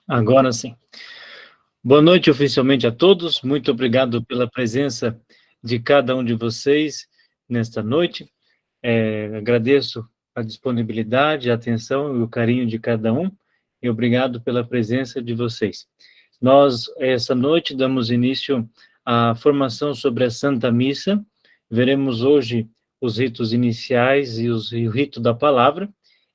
Agora sim. Boa noite oficialmente a todos. Muito obrigado pela presença de cada um de vocês nesta noite. Agradeço a disponibilidade, a atenção e o carinho de cada um e obrigado pela presença de vocês. Nós, essa noite, damos início à formação sobre a Santa Missa. Veremos hoje os ritos iniciais e o rito da palavra.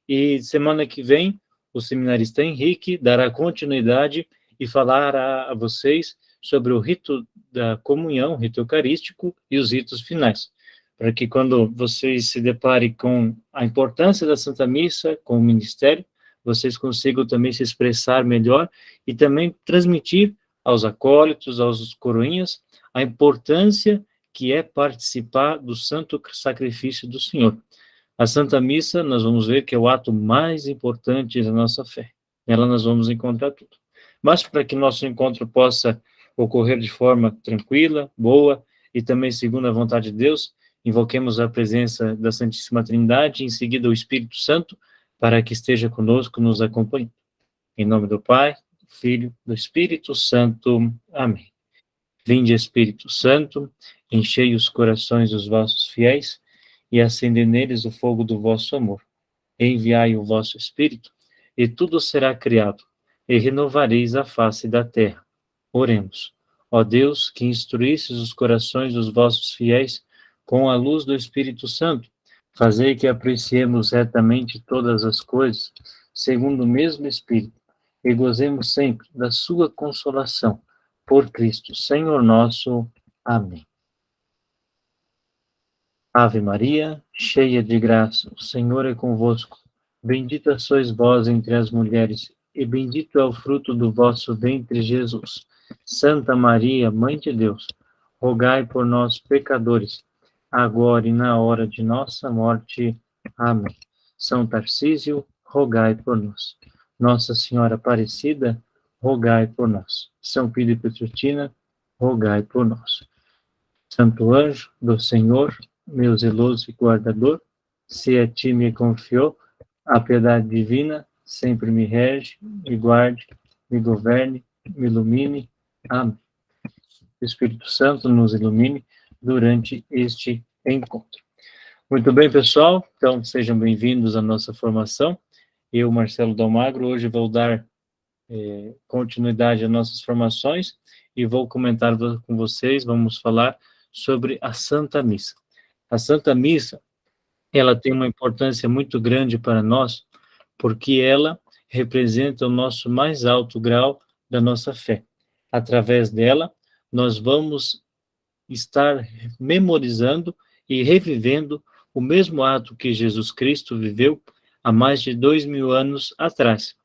E semana que vem, o seminarista Henrique dará continuidade e falará a vocês sobre o rito da comunhão, o rito eucarístico e os ritos finais, para que quando vocês se deparem com a importância da Santa Missa, com o ministério, vocês consigam também se expressar melhor e também transmitir aos acólitos, aos coroinhas, a importância que é participar do santo sacrifício do Senhor. A Santa Missa, nós vamos ver que é o ato mais importante da nossa fé. Nela nós vamos encontrar tudo. Mas para que nosso encontro possa ocorrer de forma tranquila, boa e também segundo a vontade de Deus, invoquemos a presença da Santíssima Trindade e em seguida o Espírito Santo para que esteja conosco, nos acompanhando. Em nome do Pai, do Filho, do Espírito Santo. Amém. Vinde, Espírito Santo, enchei os corações dos vossos fiéis e acendei neles o fogo do vosso amor. Enviai o vosso Espírito, e tudo será criado, e renovareis a face da terra. Oremos. Ó Deus, que instruístes os corações dos vossos fiéis com a luz do Espírito Santo, fazei que apreciemos retamente todas as coisas, segundo o mesmo Espírito, e gozemos sempre da sua consolação. Por Cristo, Senhor nosso. Amém. Ave Maria, cheia de graça, o Senhor é convosco. Bendita sois vós entre as mulheres, e bendito é o fruto do vosso ventre, Jesus. Santa Maria, Mãe de Deus, rogai por nós, pecadores, agora e na hora de nossa morte. Amém. São Tarcísio, rogai por nós. Nossa Senhora Aparecida, rogai por nós. São Pio de Pietrelcina, rogai por nós. Santo anjo do Senhor, meu zeloso e guardador, se a ti me confiou, a piedade divina sempre me rege, me guarde, me governe, me ilumine. Amém. O Espírito Santo nos ilumine durante este encontro. Muito bem, pessoal, então sejam bem-vindos à nossa formação. Eu, Marcelo Dalmagro, hoje vou dar continuidade às nossas formações e vou comentar com vocês, vamos falar sobre a Santa Missa. A Santa Missa, ela tem uma importância muito grande para nós, porque ela representa o nosso mais alto grau da nossa fé. Através dela, nós vamos estar memorizando e revivendo o mesmo ato que Jesus Cristo viveu há mais de 2000 anos atrás.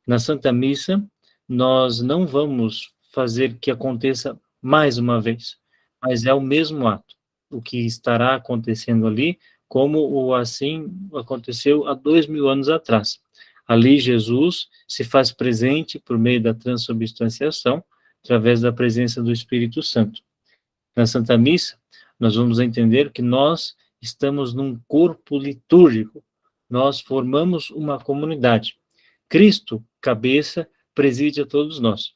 Na Santa Missa, nós não vamos fazer que aconteça mais uma vez, mas é o mesmo ato, o que estará acontecendo ali, como o assim aconteceu há 2000 anos atrás. Ali Jesus se faz presente por meio da transubstanciação, através da presença do Espírito Santo. Na Santa Missa, nós vamos entender que nós estamos num corpo litúrgico, nós formamos uma comunidade. Cristo, cabeça, preside a todos nós.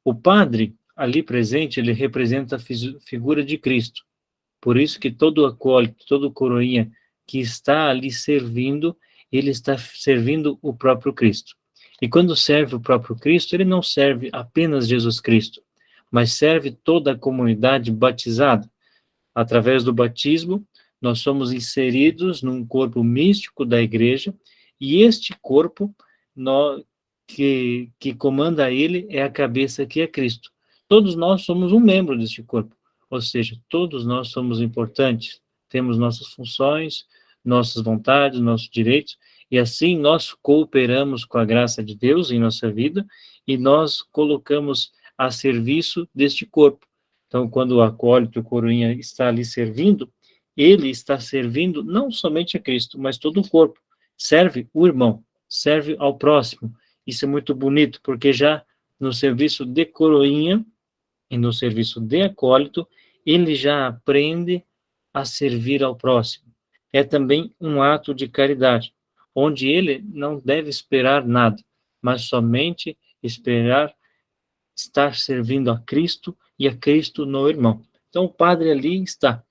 O padre, ali presente, ele representa a figura de Cristo. Por isso que todo acólito, todo coroinha que está ali servindo, ele está servindo o próprio Cristo. E quando serve o próprio Cristo, ele não serve apenas Jesus Cristo, mas serve toda a comunidade batizada. Através do batismo, nós somos inseridos num corpo místico da igreja, e este corpo que comanda ele é a cabeça que é Cristo. Todos nós somos um membro deste corpo, ou seja, todos nós somos importantes, temos nossas funções, nossas vontades, nossos direitos, e assim nós cooperamos com a graça de Deus em nossa vida, e nós colocamos a serviço deste corpo. Então, quando o acólito, o coroinha está ali servindo, ele está servindo não somente a Cristo, mas todo o corpo. Serve o irmão, serve ao próximo. Isso é muito bonito, porque já no serviço de coroinha e no serviço de acólito, ele já aprende a servir ao próximo. É também um ato de caridade, onde ele não deve esperar nada, mas somente esperar estar servindo a Cristo e a Cristo no irmão. Então, o padre ali está.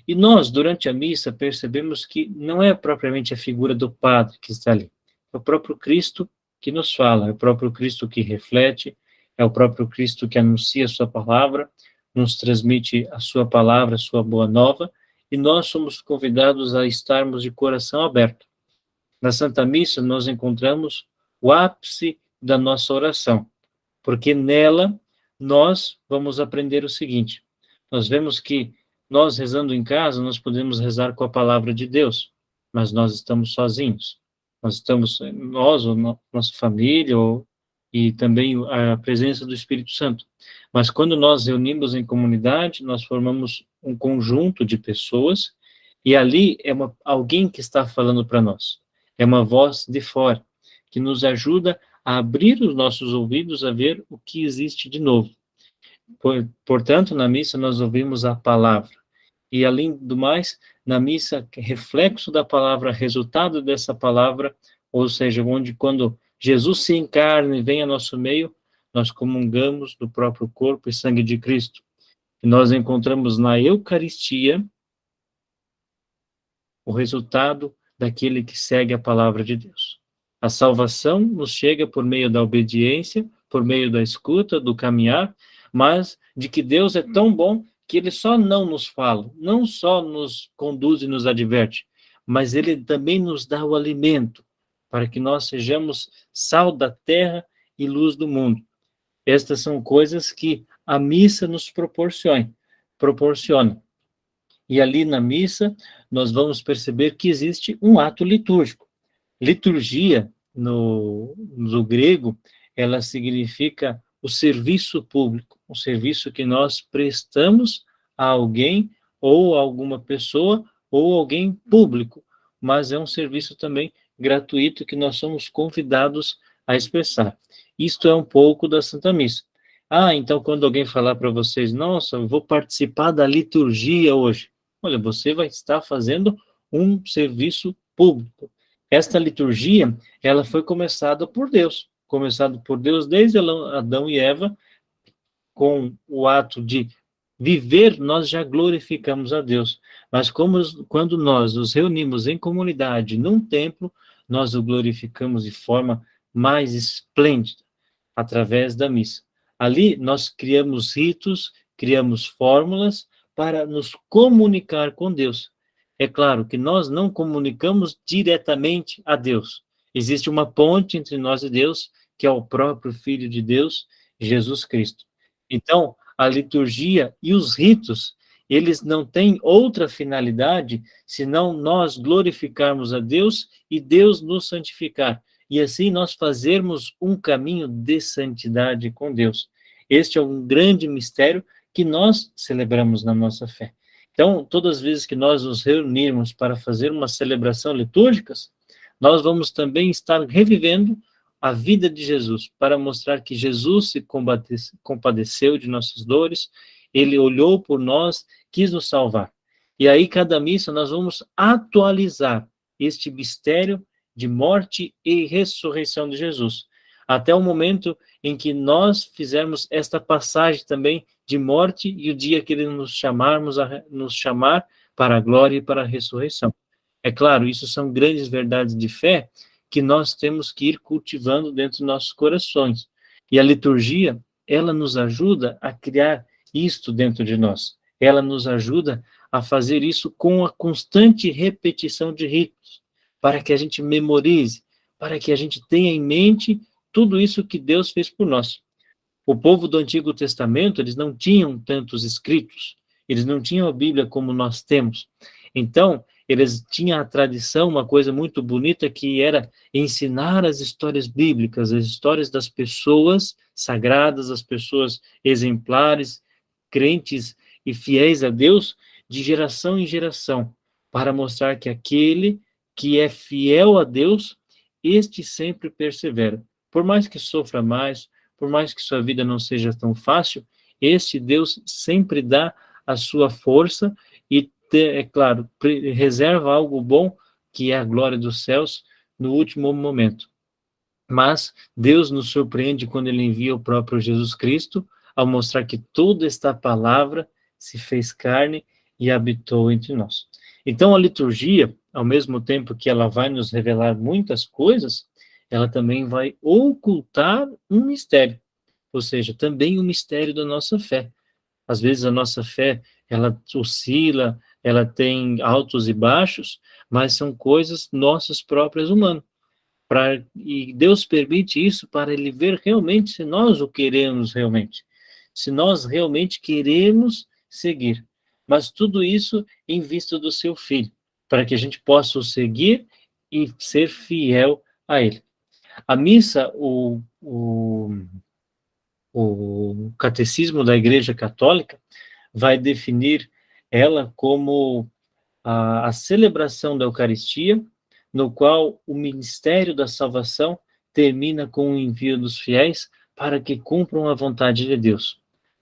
E nós, durante a missa, percebemos que não é propriamente a figura do padre que está ali. É o próprio Cristo que nos fala, é o próprio Cristo que reflete, é o próprio Cristo que anuncia a sua palavra, nos transmite a sua palavra, a sua boa nova, e nós somos convidados a estarmos de coração aberto. Na Santa Missa, nós encontramos o ápice da nossa oração, porque nela nós vamos aprender o seguinte: nós vemos que nós rezando em casa, nós podemos rezar com a palavra de Deus, mas nós estamos sozinhos. Nós estamos, nós, ou nossa família, e também a presença do Espírito Santo. Mas quando nós reunimos em comunidade, nós formamos um conjunto de pessoas, e ali é alguém que está falando para nós. É uma voz de fora, que nos ajuda a abrir os nossos ouvidos a ver o que existe de novo. Portanto, na missa nós ouvimos a palavra. E, além do mais, na missa, reflexo da palavra, resultado dessa palavra, ou seja, onde quando Jesus se encarna e vem a nosso meio, nós comungamos do próprio corpo e sangue de Cristo. E nós encontramos na Eucaristia o resultado daquele que segue a palavra de Deus. A salvação nos chega por meio da obediência, por meio da escuta, do caminhar, mas de que Deus é tão bom que Ele só não nos fala, não só nos conduz e nos adverte, mas Ele também nos dá o alimento, para que nós sejamos sal da terra e luz do mundo. Estas são coisas que a missa nos proporciona. E ali na missa, nós vamos perceber que existe um ato litúrgico. Liturgia, no grego, ela significa o serviço público, um serviço que nós prestamos a alguém, ou a alguma pessoa, ou alguém público, mas é um serviço também gratuito que nós somos convidados a expressar. Isto é um pouco da Santa Missa. Então quando alguém falar para vocês, nossa, eu vou participar da liturgia hoje. Olha, você vai estar fazendo um serviço público. Esta liturgia, ela foi começada por Deus desde Adão e Eva, com o ato de viver, nós já glorificamos a Deus. Mas quando nós nos reunimos em comunidade, num templo, nós o glorificamos de forma mais esplêndida, através da missa. Ali nós criamos ritos, criamos fórmulas para nos comunicar com Deus. É claro que nós não comunicamos diretamente a Deus. Existe uma ponte entre nós e Deus, que é o próprio Filho de Deus, Jesus Cristo. Então, a liturgia e os ritos, eles não têm outra finalidade senão nós glorificarmos a Deus e Deus nos santificar. E assim nós fazermos um caminho de santidade com Deus. Este é um grande mistério que nós celebramos na nossa fé. Então, todas as vezes que nós nos reunirmos para fazer uma celebração litúrgica, nós vamos também estar revivendo a vida de Jesus, para mostrar que Jesus se compadeceu de nossas dores, Ele olhou por nós, quis nos salvar. E aí, cada missa, nós vamos atualizar este mistério de morte e ressurreição de Jesus, até o momento em que nós fizermos esta passagem também de morte e o dia que Ele nos chamar para a glória e para a ressurreição. É claro, isso são grandes verdades de fé que nós temos que ir cultivando dentro dos nossos corações. E a liturgia, ela nos ajuda a criar isto dentro de nós. Ela nos ajuda a fazer isso com a constante repetição de ritos, para que a gente memorize, para que a gente tenha em mente tudo isso que Deus fez por nós. O povo do Antigo Testamento, eles não tinham tantos escritos, eles não tinham a Bíblia como nós temos. Então, eles tinham a tradição, uma coisa muito bonita, que era ensinar as histórias bíblicas, as histórias das pessoas sagradas, as pessoas exemplares, crentes e fiéis a Deus, de geração em geração, para mostrar que aquele que é fiel a Deus, este sempre persevera. Por mais que sofra mais, por mais que sua vida não seja tão fácil, este Deus sempre dá a sua força e, é claro, reserva algo bom, que é a glória dos céus, no último momento. Mas Deus nos surpreende quando Ele envia o próprio Jesus Cristo, ao mostrar que toda esta palavra se fez carne e habitou entre nós. Então, a liturgia, ao mesmo tempo que ela vai nos revelar muitas coisas, ela também vai ocultar um mistério, ou seja, também o mistério da nossa fé. Às vezes a nossa fé, ela oscila, ela tem altos e baixos, mas são coisas nossas próprias humanas. E Deus permite isso para Ele ver realmente se nós o queremos realmente, se nós realmente queremos seguir. Mas tudo isso em vista do seu Filho, para que a gente possa o seguir e ser fiel a Ele. A missa, o catecismo da Igreja Católica vai definir ela como a celebração da Eucaristia, no qual o ministério da salvação termina com o envio dos fiéis para que cumpram a vontade de Deus.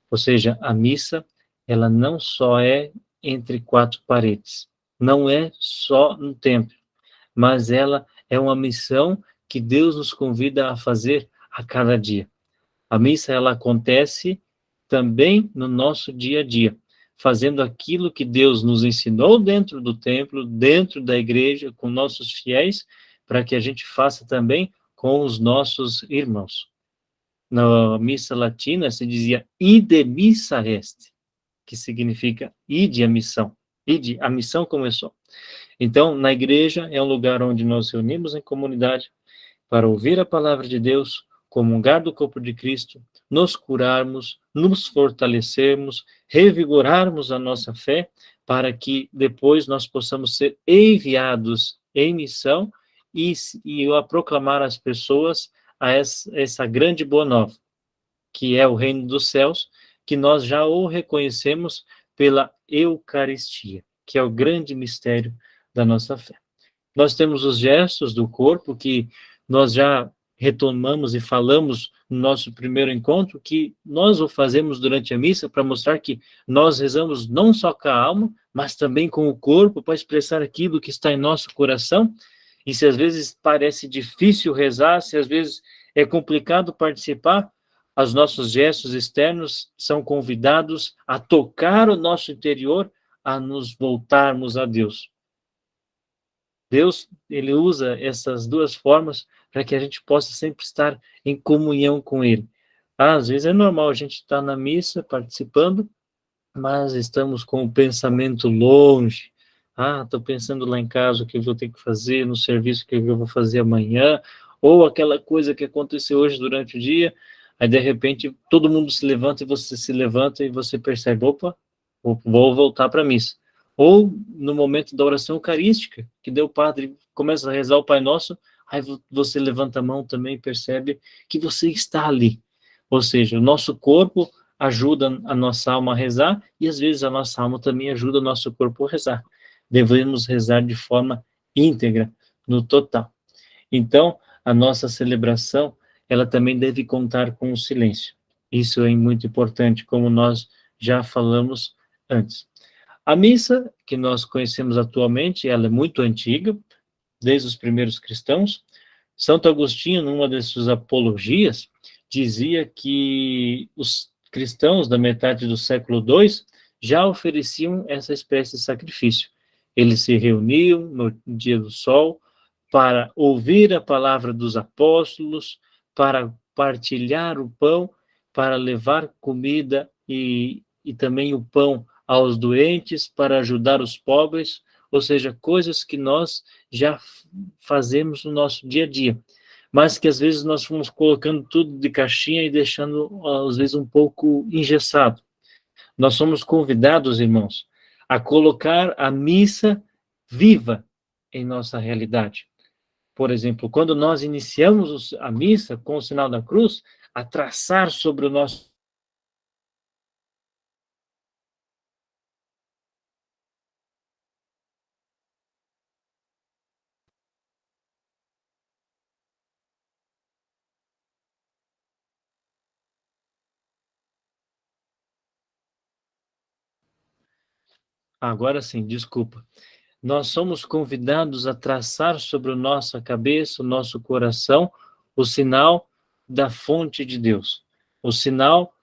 Ou seja, a missa, ela não só é entre quatro paredes, não é só no templo, mas ela é uma missão que Deus nos convida a fazer a cada dia. A missa, ela acontece também no nosso dia a dia, fazendo aquilo que Deus nos ensinou dentro do templo, dentro da igreja, com nossos fiéis, para que a gente faça também com os nossos irmãos. Na missa latina se dizia ide missa est, que significa ide a missão. Ide, a missão começou. Então, na igreja é um lugar onde nós reunimos em comunidade para ouvir a palavra de Deus, comungar do corpo de Cristo, nos curarmos, nos fortalecermos, revigorarmos a nossa fé, para que depois nós possamos ser enviados em missão e a proclamar às pessoas essa grande boa nova, que é o reino dos céus, que nós já o reconhecemos pela Eucaristia, que é o grande mistério da nossa fé. Nós temos os gestos do corpo que nós já retomamos e falamos no nosso primeiro encontro, que nós o fazemos durante a missa para mostrar que nós rezamos não só com a alma, mas também com o corpo, para expressar aquilo que está em nosso coração. E se às vezes parece difícil rezar, se às vezes é complicado participar, os nossos gestos externos são convidados a tocar o nosso interior, a nos voltarmos a Deus. Deus, ele usa essas duas formas para que a gente possa sempre estar em comunhão com ele. Às vezes é normal a gente estar na missa participando, mas estamos com o pensamento longe. Estou pensando lá em casa o que eu vou ter que fazer, no serviço que eu vou fazer amanhã, ou aquela coisa que aconteceu hoje durante o dia, aí de repente todo mundo se levanta e você se levanta e você percebe, opa, vou voltar para a missa. Ou no momento da oração eucarística, que daí o padre começa a rezar o Pai Nosso, aí você levanta a mão também e percebe que você está ali. Ou seja, o nosso corpo ajuda a nossa alma a rezar, e às vezes a nossa alma também ajuda o nosso corpo a rezar. Devemos rezar de forma íntegra, no total. Então, a nossa celebração, ela também deve contar com o silêncio. Isso é muito importante, como nós já falamos antes. A missa, que nós conhecemos atualmente, ela é muito antiga, desde os primeiros cristãos. Santo Agostinho, numa de suas apologias, dizia que os cristãos da metade do século II já ofereciam essa espécie de sacrifício. Eles se reuniam no dia do sol para ouvir a palavra dos apóstolos, para partilhar o pão, para levar comida e também o pão aos doentes, para ajudar os pobres, ou seja, coisas que nós já fazemos no nosso dia a dia, mas que às vezes nós fomos colocando tudo de caixinha e deixando, às vezes, um pouco engessado. Nós somos convidados, irmãos, a colocar a missa viva em nossa realidade. Por exemplo, quando nós iniciamos a missa com o sinal da cruz, a traçar sobre o nosso. Agora sim, desculpa. Nós somos convidados a traçar sobre a nossa cabeça, o nosso coração, o sinal da fonte de Deus, o sinal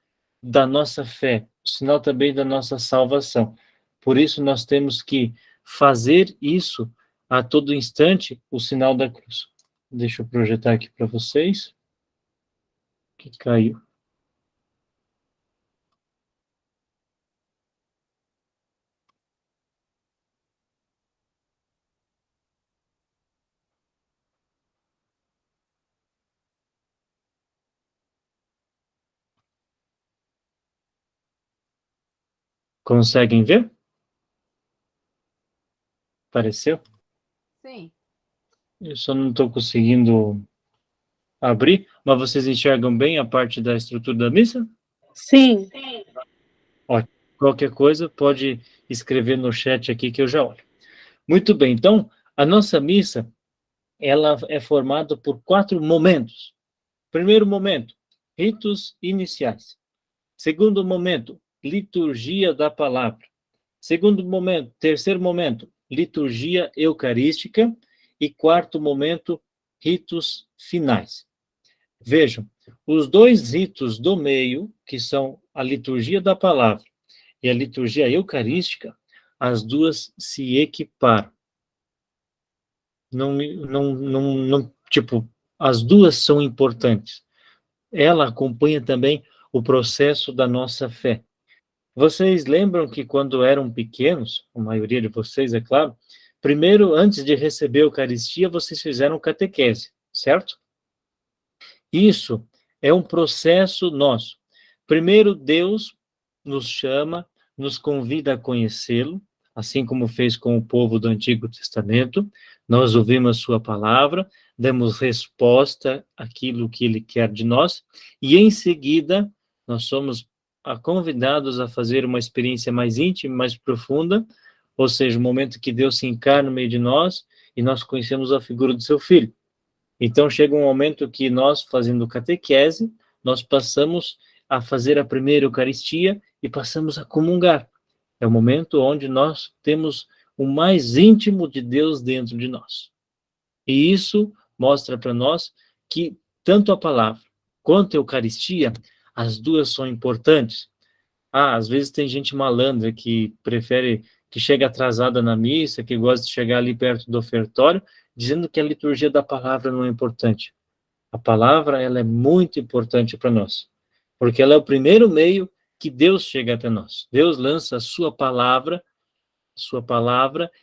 da nossa fé, o sinal também da nossa salvação. Por isso nós temos que fazer isso a todo instante, o sinal da cruz. Deixa eu projetar aqui para vocês. Que caiu. Conseguem ver? Apareceu? Sim. Eu só não estou conseguindo abrir, mas vocês enxergam bem a parte da estrutura da missa? Sim. Ótimo. Qualquer coisa, pode escrever no chat aqui que eu já olho. Muito bem, então, a nossa missa, ela é formada por 4 momentos. Primeiro momento, ritos iniciais. Segundo momento, liturgia da palavra. Segundo momento, terceiro momento, liturgia eucarística. E quarto momento, ritos finais. Vejam, os 2 ritos do meio, que são a liturgia da palavra e a liturgia eucarística, as duas se equiparam. Tipo, as duas são importantes. Ela acompanha também o processo da nossa fé. Vocês lembram que quando eram pequenos, a maioria de vocês, é claro, primeiro, antes de receber a Eucaristia, vocês fizeram catequese, certo? Isso é um processo nosso. Primeiro, Deus nos chama, nos convida a conhecê-lo, assim como fez com o povo do Antigo Testamento. Nós ouvimos a sua palavra, damos resposta àquilo que ele quer de nós, e em seguida, nós somos convidados a fazer uma experiência mais íntima, mais profunda, ou seja, o momento que Deus se encarna no meio de nós e nós conhecemos a figura do seu Filho. Então, chega um momento que nós, fazendo catequese, nós passamos a fazer a primeira Eucaristia e passamos a comungar. É o momento onde nós temos o mais íntimo de Deus dentro de nós. E isso mostra para nós que tanto a palavra quanto a Eucaristia, as duas são importantes. Às vezes tem gente malandra que prefere, que chega atrasada na missa, que gosta de chegar ali perto do ofertório, dizendo que a liturgia da palavra não é importante. A palavra, ela é muito importante para nós, porque ela é o primeiro meio que Deus chega até nós. Deus lança a sua palavra,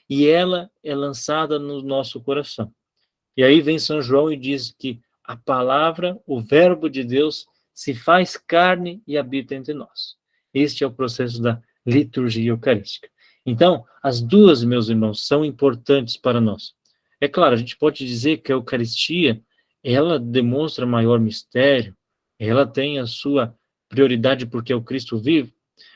e ela é lançada no nosso coração. E aí vem São João e diz que a palavra, o verbo de Deus, se faz carne e habita entre nós. Este é o processo da liturgia eucarística. Então, as duas, meus irmãos, são importantes para nós. É claro, a gente pode dizer que a Eucaristia, ela demonstra maior mistério, ela tem a sua prioridade porque é o Cristo vivo,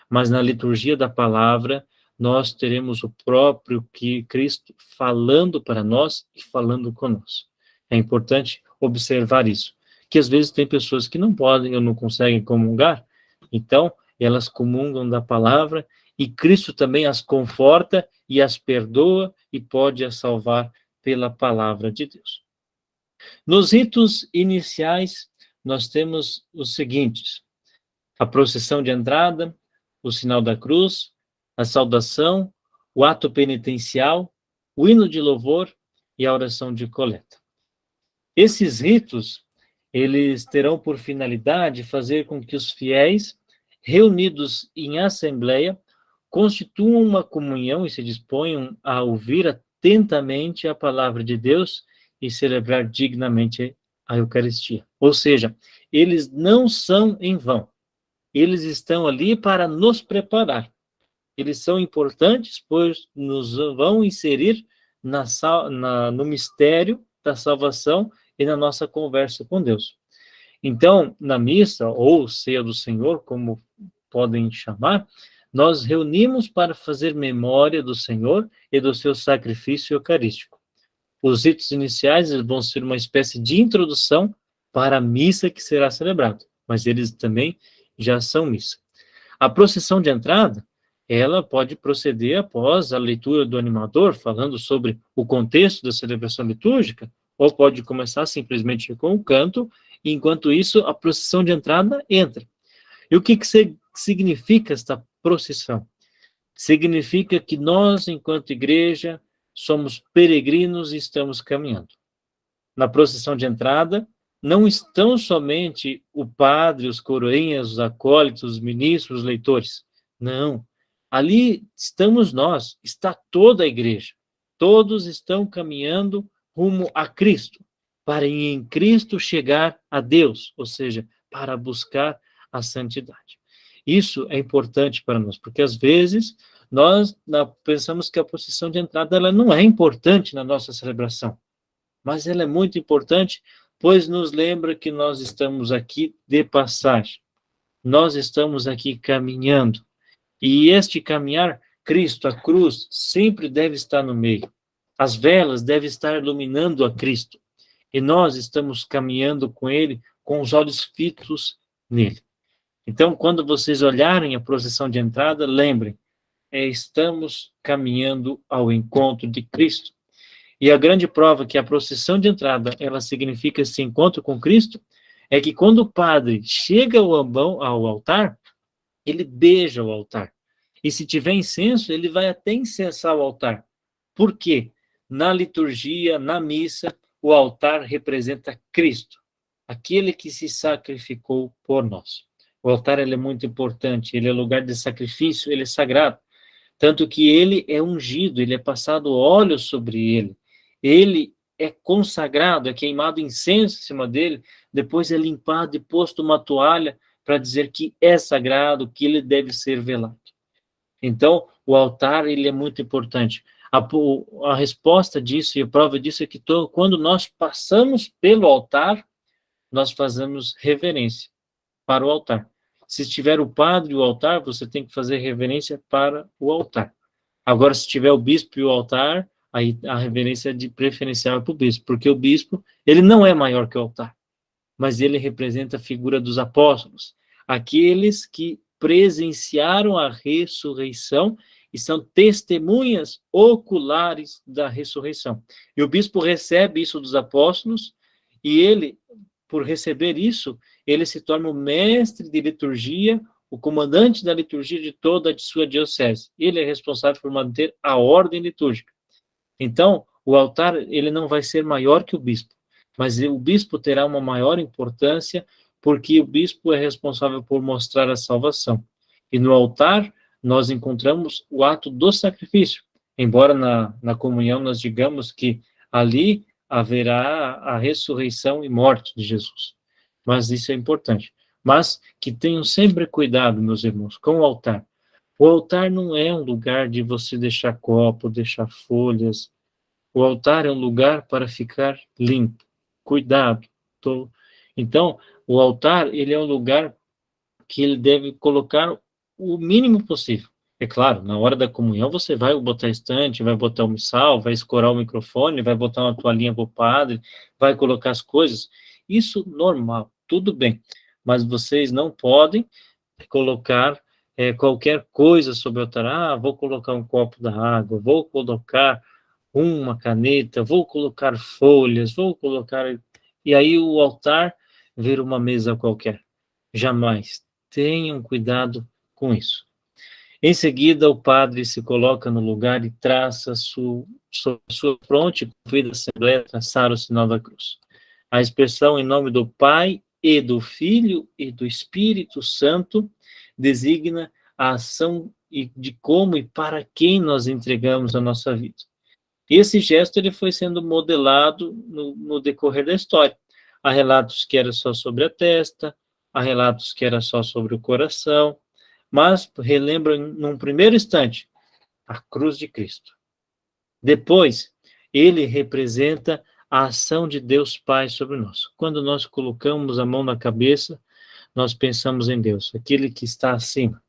mas na liturgia da palavra, nós teremos o próprio Cristo falando para nós e falando conosco. É importante observar isso, que às vezes tem pessoas que não podem ou não conseguem comungar, então elas comungam da palavra e Cristo também as conforta e as perdoa e pode as salvar pela palavra de Deus. Nos ritos iniciais, nós temos os seguintes: a procissão de entrada, o sinal da cruz, a saudação, o ato penitencial, o hino de louvor e a oração de coleta. Esses ritos, eles terão por finalidade fazer com que os fiéis, reunidos em assembleia, constituam uma comunhão e se disponham a ouvir atentamente a palavra de Deus e celebrar dignamente a Eucaristia. Ou seja, eles não são em vão. Eles estão ali para nos preparar. Eles são importantes, pois nos vão inserir no mistério da salvação e na nossa conversa com Deus. Então, na missa, ou ceia do Senhor, como podem chamar, nós reunimos para fazer memória do Senhor e do seu sacrifício eucarístico. Os ritos iniciais vão ser uma espécie de introdução para a missa que será celebrada, mas eles também já são missa. A procissão de entrada, ela pode proceder após a leitura do animador, falando sobre o contexto da celebração litúrgica, ou pode começar simplesmente com o canto, e enquanto isso, a procissão de entrada entra. E o que significa esta procissão? Significa que nós, enquanto igreja, somos peregrinos e estamos caminhando. Na procissão de entrada, não estão somente o padre, os coroinhas, os acólitos, os ministros, os leitores. Não. Ali estamos nós, está toda a igreja. Todos estão caminhando rumo a Cristo, para em Cristo chegar a Deus, ou seja, para buscar a santidade. Isso é importante para nós, porque às vezes nós pensamos que a procissão de entrada ela não é importante na nossa celebração, mas ela é muito importante, pois nos lembra que nós estamos aqui de passagem. Nós estamos aqui caminhando. E este caminhar, Cristo, a cruz, sempre deve estar no meio. As velas devem estar iluminando a Cristo. E nós estamos caminhando com Ele, com os olhos fitos nele. Então, quando vocês olharem a procissão de entrada, lembrem, estamos caminhando ao encontro de Cristo. E a grande prova que a procissão de entrada, ela significa esse encontro com Cristo, é que quando o padre chega ao altar, ele beija o altar. E se tiver incenso, ele vai até incensar o altar. Por quê? Na liturgia, na missa, o altar representa Cristo, aquele que se sacrificou por nós. O altar ele é muito importante, ele é lugar de sacrifício, ele é sagrado. Tanto que ele é ungido, ele é passado óleo sobre ele. Ele é consagrado, é queimado incenso em cima dele, depois é limpado e posto uma toalha para dizer que é sagrado, que ele deve ser velado. Então, o altar, ele é muito importante. A resposta disso e a prova disso é que quando nós passamos pelo altar, nós fazemos reverência para o altar. Se estiver o padre e o altar, você tem que fazer reverência para o altar. Agora, se tiver o bispo e o altar, aí a reverência é de preferencial para o bispo, porque o bispo, ele não é maior que o altar, mas ele representa a figura dos apóstolos, aqueles que presenciaram a ressurreição e são testemunhas oculares da ressurreição. E o bispo recebe isso dos apóstolos, e ele, por receber isso, ele se torna o mestre de liturgia, o comandante da liturgia de toda a sua diocese. Ele é responsável por manter a ordem litúrgica. Então, o altar, ele não vai ser maior que o bispo, mas o bispo terá uma maior importância, porque o bispo é responsável por mostrar a salvação. E no altar, nós encontramos o ato do sacrifício, embora na comunhão nós digamos que ali haverá a ressurreição e morte de Jesus. Mas isso é importante. Mas que tenham sempre cuidado, meus irmãos, com o altar. O altar não é um lugar de você deixar copo, deixar folhas. O altar é um lugar para ficar limpo. Cuidado. Então, o altar, ele é um lugar que ele deve colocar o mínimo possível. É claro, na hora da comunhão você vai botar estante, vai botar o missal, vai escorar o microfone, vai botar uma toalhinha para o padre, vai colocar as coisas. Isso normal, tudo bem. Mas vocês não podem colocar qualquer coisa sobre o altar. Ah, vou colocar um copo da água, vou colocar uma caneta, vou colocar folhas, vou colocar... E aí o altar vira uma mesa qualquer. Jamais. Tenham cuidado com isso. Em seguida, o padre se coloca no lugar e traça sua fronte, convida a Assembleia a traçar o sinal da cruz. A expressão em nome do Pai e do Filho e do Espírito Santo designa a ação de como e para quem nós entregamos a nossa vida. E esse gesto ele foi sendo modelado no decorrer da história. Há relatos que era só sobre a testa, há relatos que era só sobre o coração, mas relembra num primeiro instante a cruz de Cristo. Depois, ele representa a ação de Deus Pai sobre nós. Quando nós colocamos a mão na cabeça, nós pensamos em Deus, aquele que está acima.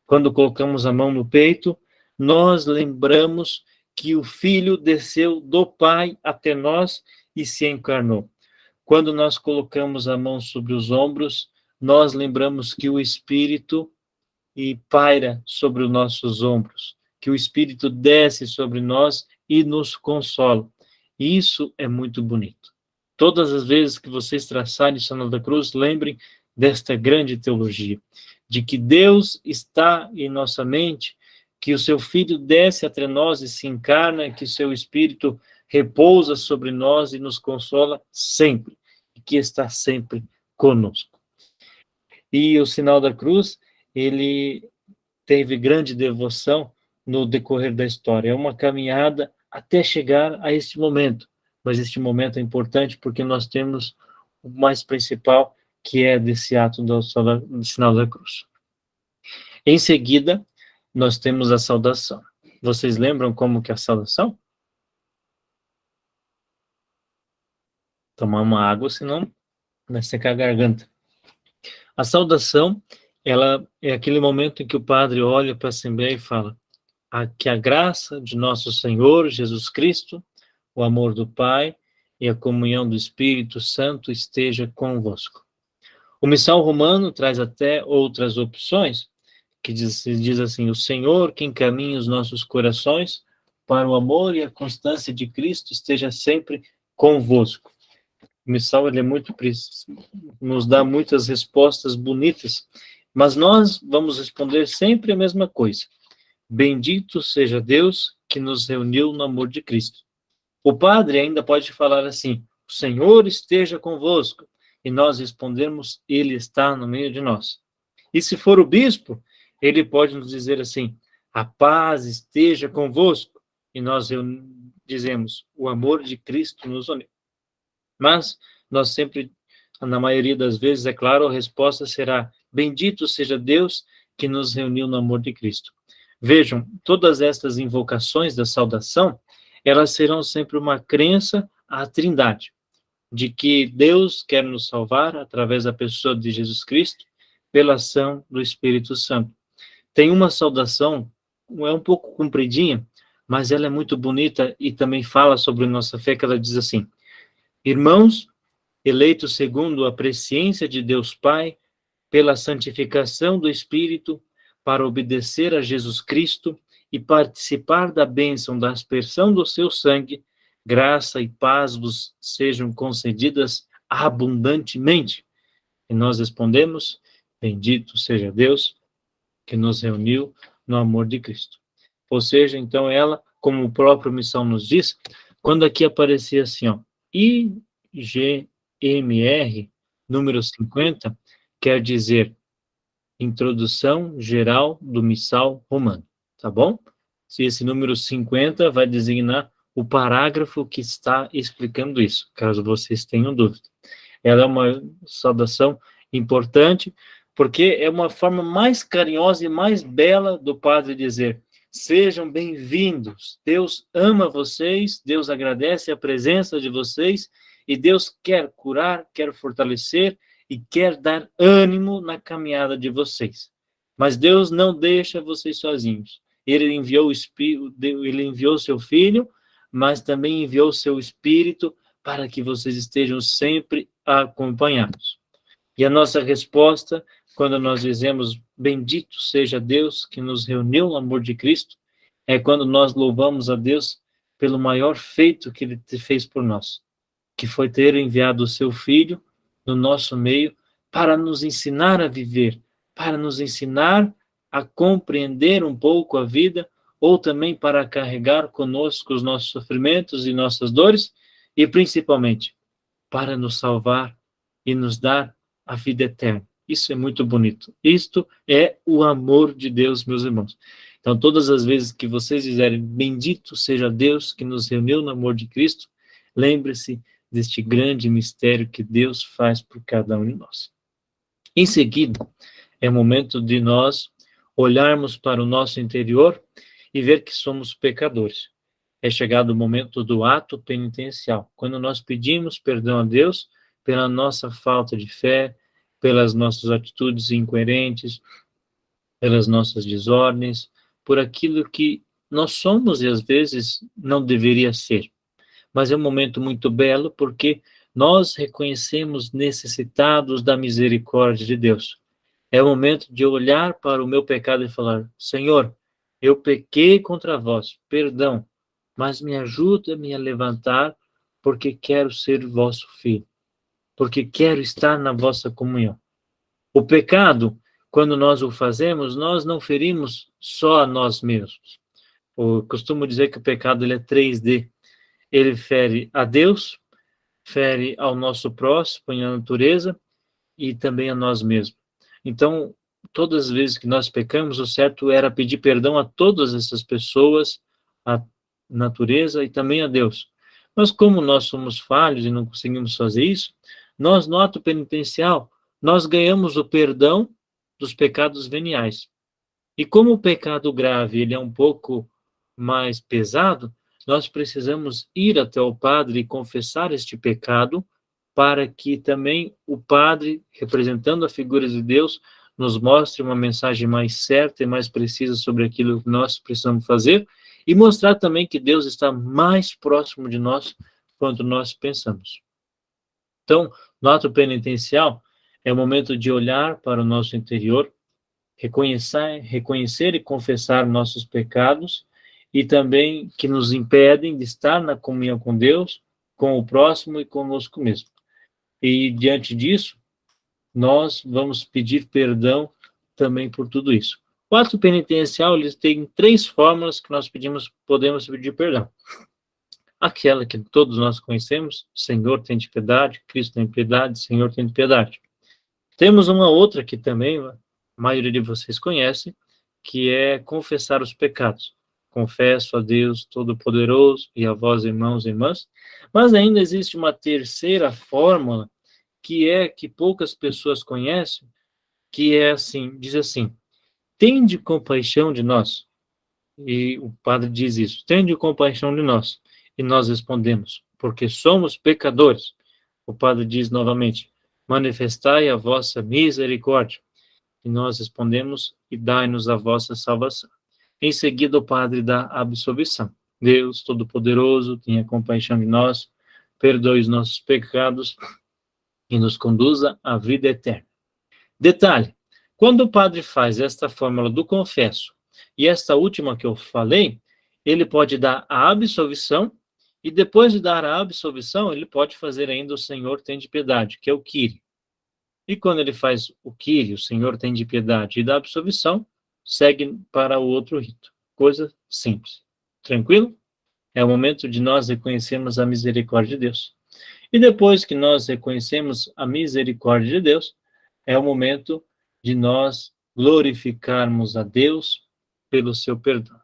Quando colocamos a mão no peito, nós lembramos que o Filho desceu do Pai até nós e se encarnou. Quando nós colocamos a mão sobre os ombros, nós lembramos que o Espírito paira sobre os nossos ombros, que o Espírito desce sobre nós e nos consola. Isso é muito bonito. Todas as vezes que vocês traçarem o sinal da cruz, lembrem desta grande teologia, de que Deus está em nossa mente, que o seu Filho desce entre nós e se encarna, que o seu Espírito repousa sobre nós e nos consola sempre, e que está sempre conosco. E o sinal da cruz, ele teve grande devoção no decorrer da história. É uma caminhada até chegar a este momento. Mas este momento é importante porque nós temos o mais principal, que é desse ato do sinal da cruz. Em seguida, nós temos a saudação. Vocês lembram como que é a saudação? Tomar uma água, senão vai secar a garganta. A saudação, ela é aquele momento em que o padre olha para a Assembleia e fala: que a graça de nosso Senhor Jesus Cristo, o amor do Pai e a comunhão do Espírito Santo esteja convosco. O missal romano traz até outras opções, que diz assim: o Senhor que encaminha os nossos corações para o amor e a constância de Cristo esteja sempre convosco. O missal ele é nos dá muitas respostas bonitas, mas nós vamos responder sempre a mesma coisa. Bendito seja Deus que nos reuniu no amor de Cristo. O padre ainda pode falar assim: o Senhor esteja convosco, e nós respondemos: Ele está no meio de nós. E se for o bispo, ele pode nos dizer assim: a paz esteja convosco, e nós dizemos: o amor de Cristo nos uniu. Mas nós sempre, na maioria das vezes, é claro, a resposta será: bendito seja Deus que nos reuniu no amor de Cristo. Vejam, todas estas invocações da saudação, elas serão sempre uma crença à Trindade, de que Deus quer nos salvar através da pessoa de Jesus Cristo, pela ação do Espírito Santo. Tem uma saudação, é um pouco compridinha, mas ela é muito bonita e também fala sobre nossa fé, que ela diz assim: irmãos, eleitos segundo a presciência de Deus Pai, pela santificação do Espírito, para obedecer a Jesus Cristo e participar da bênção da aspersão do seu sangue, graça e paz vos sejam concedidas abundantemente. E nós respondemos: bendito seja Deus que nos reuniu no amor de Cristo. Ou seja, então ela, como o próprio missal nos diz, quando aqui aparecia assim, ó, IGMR, número 50, quer dizer Introdução Geral do Missal Romano, tá bom? Se esse número 50 vai designar o parágrafo que está explicando isso, caso vocês tenham dúvida. Ela é uma saudação importante, porque é uma forma mais carinhosa e mais bela do padre dizer: sejam bem-vindos, Deus ama vocês, Deus agradece a presença de vocês, e Deus quer curar, quer fortalecer, e quer dar ânimo na caminhada de vocês. Mas Deus não deixa vocês sozinhos. Ele enviou seu Filho, mas também enviou seu Espírito para que vocês estejam sempre acompanhados. E a nossa resposta, quando nós dizemos bendito seja Deus que nos reuniu no amor de Cristo, é quando nós louvamos a Deus pelo maior feito que Ele fez por nós, que foi ter enviado o seu Filho no nosso meio para nos ensinar a viver, para nos ensinar a compreender um pouco a vida, ou também para carregar conosco os nossos sofrimentos e nossas dores, e principalmente para nos salvar e nos dar a vida eterna. Isso é muito bonito. Isto é o amor de Deus, meus irmãos. Então, todas as vezes que vocês dizerem bendito seja Deus que nos reuniu no amor de Cristo, lembre-se deste grande mistério que Deus faz por cada um de nós. Em seguida, é momento de nós olharmos para o nosso interior e ver que somos pecadores. É chegado o momento do ato penitencial, quando nós pedimos perdão a Deus pela nossa falta de fé, pelas nossas atitudes incoerentes, pelas nossas desordens, por aquilo que nós somos e às vezes não deveria ser. Mas é um momento muito belo porque nós reconhecemos necessitados da misericórdia de Deus. É o momento de olhar para o meu pecado e falar: Senhor, eu pequei contra vós, perdão, mas me ajuda-me a levantar porque quero ser vosso filho, porque quero estar na vossa comunhão. O pecado, quando nós o fazemos, nós não ferimos só a nós mesmos. Eu costumo dizer que o pecado ele é 3D. Ele fere a Deus, fere ao nosso próximo, à natureza, e também a nós mesmos. Então, todas as vezes que nós pecamos, o certo era pedir perdão a todas essas pessoas, a natureza e também a Deus. Mas como nós somos falhos e não conseguimos fazer isso, nós, no ato penitencial, nós ganhamos o perdão dos pecados veniais. E como o pecado grave ele é um pouco mais pesado, nós precisamos ir até o padre e confessar este pecado, para que também o padre, representando a figura de Deus, nos mostre uma mensagem mais certa e mais precisa sobre aquilo que nós precisamos fazer, e mostrar também que Deus está mais próximo de nós quanto nós pensamos. Então, no ato penitencial, é o momento de olhar para o nosso interior, reconhecer e confessar nossos pecados, e também que nos impedem de estar na comunhão com Deus, com o próximo e conosco mesmo. E diante disso, nós vamos pedir perdão também por tudo isso. O ato penitencial, ele tem 3 fórmulas que nós podemos pedir perdão. Aquela que todos nós conhecemos: Senhor, tem de piedade, Cristo tem piedade, Senhor, tem de piedade. Temos uma outra que também a maioria de vocês conhece, que é confessar os pecados. Confesso a Deus Todo-Poderoso e a vós, irmãos e irmãs. Mas ainda existe uma terceira fórmula, que poucas pessoas conhecem, que é assim, diz assim: tende compaixão de nós. E o padre diz isso: tende compaixão de nós. E nós respondemos: porque somos pecadores. O padre diz novamente: manifestai a vossa misericórdia. E nós respondemos: e dai-nos a vossa salvação. Em seguida, o padre dá a absolvição. Deus Todo-Poderoso, tenha compaixão de nós, perdoe os nossos pecados e nos conduza à vida eterna. Detalhe: quando o padre faz esta fórmula do confesso e esta última que eu falei, ele pode dar a absolvição, e depois de dar a absolvição, ele pode fazer ainda o Senhor tem de piedade, que é o Kyrie. E quando ele faz o Kyrie, o Senhor tem de piedade, e dá a absolvição, segue para o outro rito. Coisa simples. Tranquilo? É o momento de nós reconhecermos a misericórdia de Deus. E depois que nós reconhecemos a misericórdia de Deus, é o momento de nós glorificarmos a Deus pelo seu perdão,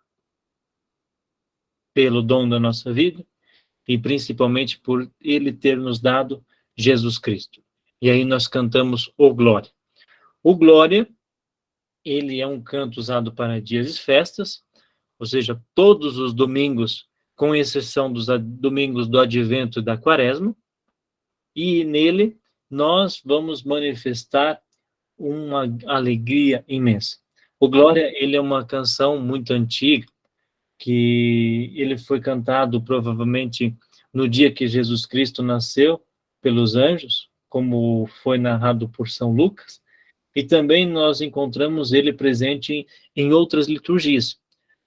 pelo dom da nossa vida, e principalmente por Ele ter nos dado Jesus Cristo. E aí nós cantamos o Glória. O Glória, ele é um canto usado para dias e festas, ou seja, todos os domingos, com exceção dos domingos do Advento e da Quaresma, e nele nós vamos manifestar uma alegria imensa. O Glória, ele é uma canção muito antiga, que ele foi cantado provavelmente no dia que Jesus Cristo nasceu pelos anjos, como foi narrado por São Lucas, e também nós encontramos ele presente em outras liturgias.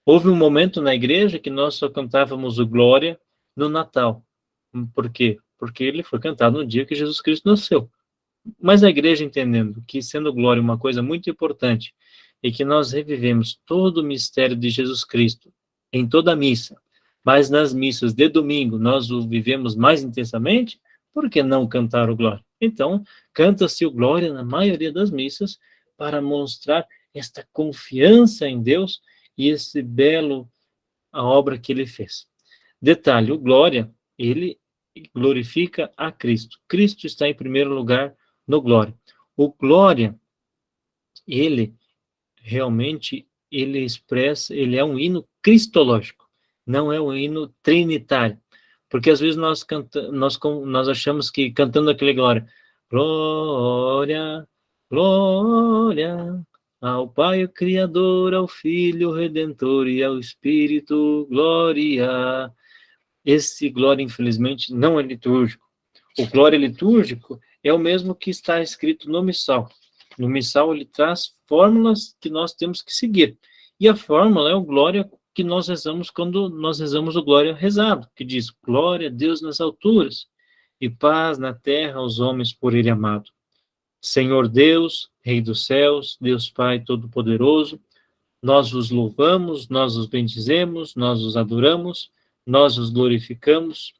Houve um momento na igreja que nós só cantávamos o Glória no Natal. Por quê? Porque ele foi cantado no dia que Jesus Cristo nasceu. Mas a igreja, entendendo que sendo Glória uma coisa muito importante, e que nós revivemos todo o mistério de Jesus Cristo em toda a missa, mas nas missas de domingo nós o vivemos mais intensamente, por que não cantar o Glória? Então, canta-se o Glória na maioria das missas para mostrar esta confiança em Deus e esse belo a obra que ele fez. Detalhe: o Glória, ele glorifica a Cristo. Cristo está em primeiro lugar no Glória. O Glória, ele realmente, ele expressa, ele é um hino cristológico, não é um hino trinitário. Porque às vezes nós achamos que cantando aquele Glória, glória, glória ao Pai, o Criador, ao Filho, o Redentor e ao Espírito, glória. Esse Glória, infelizmente, não é litúrgico. O Glória litúrgico é o mesmo que está escrito no Missal. No Missal ele traz fórmulas que nós temos que seguir. E a fórmula é o Glória que nós rezamos quando nós rezamos o Glória rezado, que diz: Glória a Deus nas alturas e paz na terra aos homens por Ele amado. Senhor Deus, Rei dos céus, Deus Pai Todo-Poderoso, nós vos louvamos, nós vos bendizemos, nós vos adoramos, nós vos glorificamos,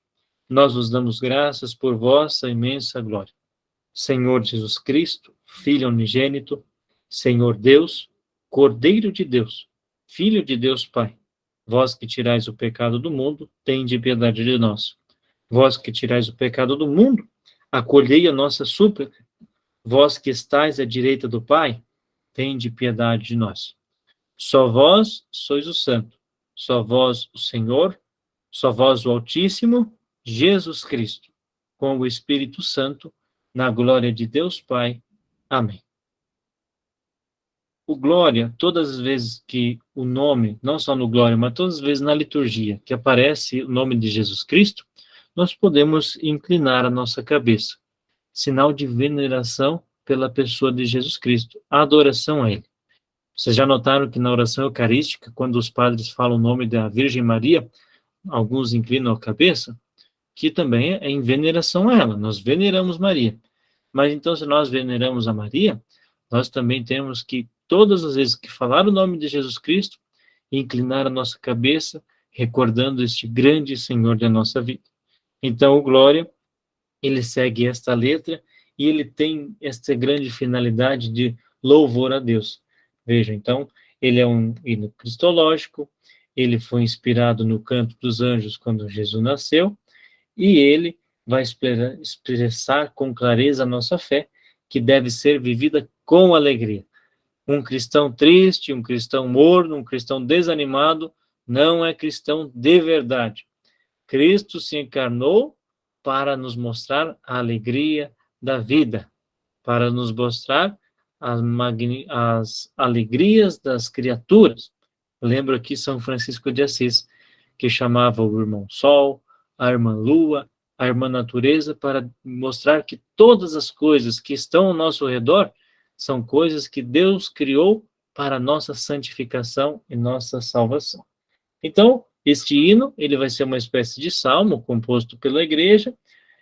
nós vos damos graças por vossa imensa glória. Senhor Jesus Cristo, Filho unigênito, Senhor Deus, Cordeiro de Deus, Filho de Deus Pai, vós que tirais o pecado do mundo, tende piedade de nós. Vós que tirais o pecado do mundo, acolhei a nossa súplica. Vós que estais à direita do Pai, tende piedade de nós. Só vós sois o Santo, só vós o Senhor, só vós o Altíssimo, Jesus Cristo, com o Espírito Santo, na glória de Deus Pai. Amém. O Glória, todas as vezes que o nome, não só no Glória, mas todas as vezes na liturgia, que aparece o nome de Jesus Cristo, nós podemos inclinar a nossa cabeça, sinal de veneração pela pessoa de Jesus Cristo, a adoração a Ele. Vocês já notaram que na oração eucarística, quando os padres falam o nome da Virgem Maria, alguns inclinam a cabeça, que também é em veneração a ela, nós veneramos Maria. Mas então, se nós veneramos a Maria, nós também temos que, todas as vezes que falar o nome de Jesus Cristo, inclinar a nossa cabeça, recordando este grande Senhor da nossa vida. Então, o Glória, ele segue esta letra, e ele tem esta grande finalidade de louvor a Deus. Veja, então, ele é um hino cristológico, ele foi inspirado no Canto dos Anjos quando Jesus nasceu, e ele vai expressar com clareza a nossa fé, que deve ser vivida com alegria. Um cristão triste, um cristão morno, um cristão desanimado, não é cristão de verdade. Cristo se encarnou para nos mostrar a alegria da vida, para nos mostrar as alegrias das criaturas. Lembro aqui São Francisco de Assis, que chamava o irmão Sol, a irmã Lua, a irmã Natureza, para mostrar que todas as coisas que estão ao nosso redor são coisas que Deus criou para nossa santificação e nossa salvação. Então, este hino, ele vai ser uma espécie de salmo composto pela igreja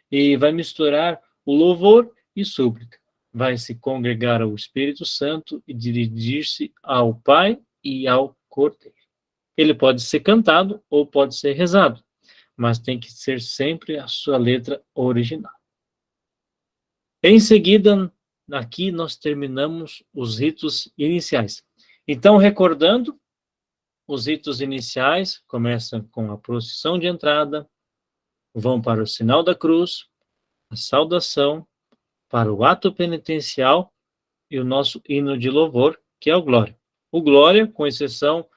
e vai misturar o louvor e súplica. Vai se congregar ao Espírito Santo e dirigir-se ao Pai e ao Cordeiro. Ele pode ser cantado ou pode ser rezado, mas tem que ser sempre a sua letra original. Em seguida, aqui nós terminamos os ritos iniciais. Então, recordando, os ritos iniciais começam com a procissão de entrada, vão para o sinal da cruz, a saudação, para o ato penitencial e o nosso hino de louvor, que é o Glória. O Glória, com exceção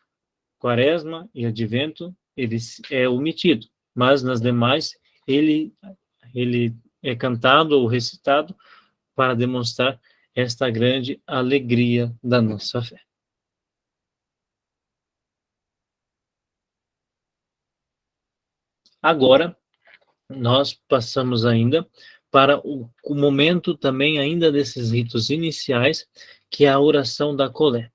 Quaresma e Advento, ele é omitido, mas nas demais ele é cantado ou recitado para demonstrar esta grande alegria da nossa fé. Agora, nós passamos ainda para o momento também ainda desses ritos iniciais, que é a oração da coleta.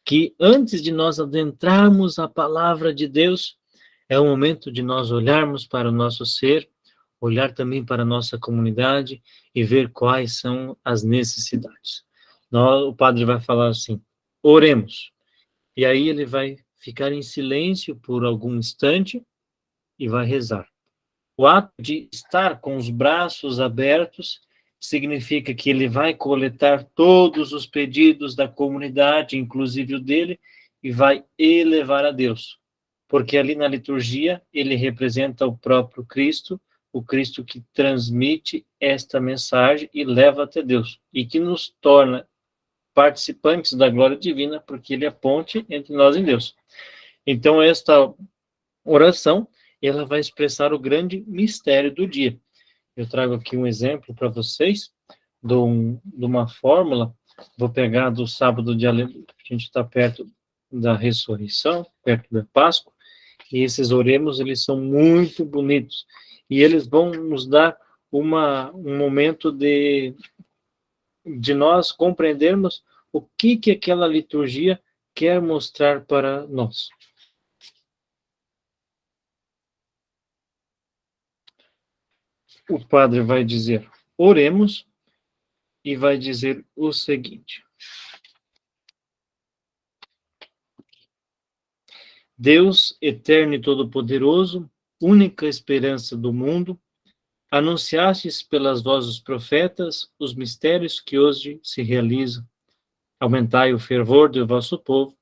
Que antes de nós adentrarmos a palavra de Deus, é o momento de nós olharmos para o nosso ser, olhar também para a nossa comunidade e ver quais são as necessidades. O padre vai falar assim: oremos. E aí ele vai ficar em silêncio por algum instante e vai rezar. O ato de estar com os braços abertos significa que ele vai coletar todos os pedidos da comunidade, inclusive o dele, e vai elevar a Deus. Porque ali na liturgia ele representa o próprio Cristo, o Cristo que transmite esta mensagem e leva até Deus, e que nos torna participantes da glória divina, porque ele é a ponte entre nós e Deus. Então, esta oração, ela vai expressar o grande mistério do dia. Eu trago aqui um exemplo para vocês de uma fórmula. Vou pegar do sábado de Aleluia. A gente está perto da ressurreição, perto da Páscoa, e esses oremos, eles são muito bonitos. E eles vão nos dar um momento de nós compreendermos o que aquela liturgia quer mostrar para nós. o padre vai dizer, oremos, e vai dizer o seguinte: Deus, eterno e todo-poderoso, única esperança do mundo, anunciastes pelas vozes dos profetas os mistérios que hoje se realizam. Aumentai o fervor do vosso povo,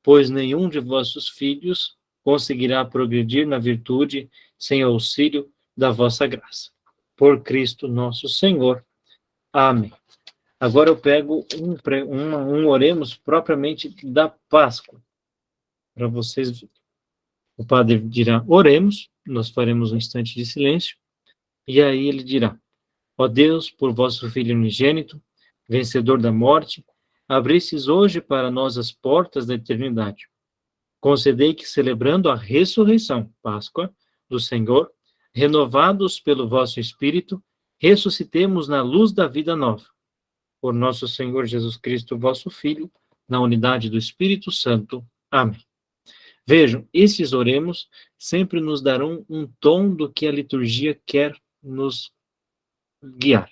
pois nenhum de vossos filhos conseguirá progredir na virtude sem auxílio da vossa graça. Por Cristo nosso Senhor. Amém. Agora eu pego um oremos propriamente da Páscoa, para vocês verem. O padre dirá, oremos, nós faremos um instante de silêncio, e aí ele dirá, ó Deus, por vosso Filho unigênito, vencedor da morte, abristes hoje para nós as portas da eternidade. Concedei que, celebrando a ressurreição, Páscoa, do Senhor, renovados pelo vosso Espírito, ressuscitemos na luz da vida nova. Por nosso Senhor Jesus Cristo, vosso Filho, na unidade do Espírito Santo. Amém. Vejam, estes oremos sempre nos darão um tom do que a liturgia quer nos guiar.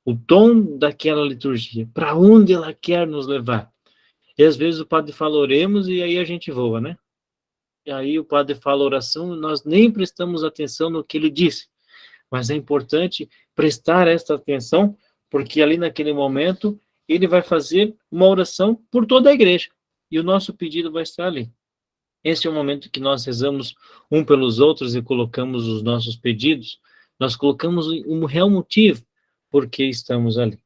O tom daquela liturgia, para onde ela quer nos levar. E às vezes o padre fala oremos e aí a gente voa, né? E aí o padre fala oração e nós nem prestamos atenção no que ele disse. Mas é importante prestar esta atenção, porque ali naquele momento ele vai fazer uma oração por toda a igreja. E o nosso pedido vai estar ali. Esse é o momento que nós rezamos um pelos outros e colocamos os nossos pedidos. Nós colocamos um real motivo por que estamos ali.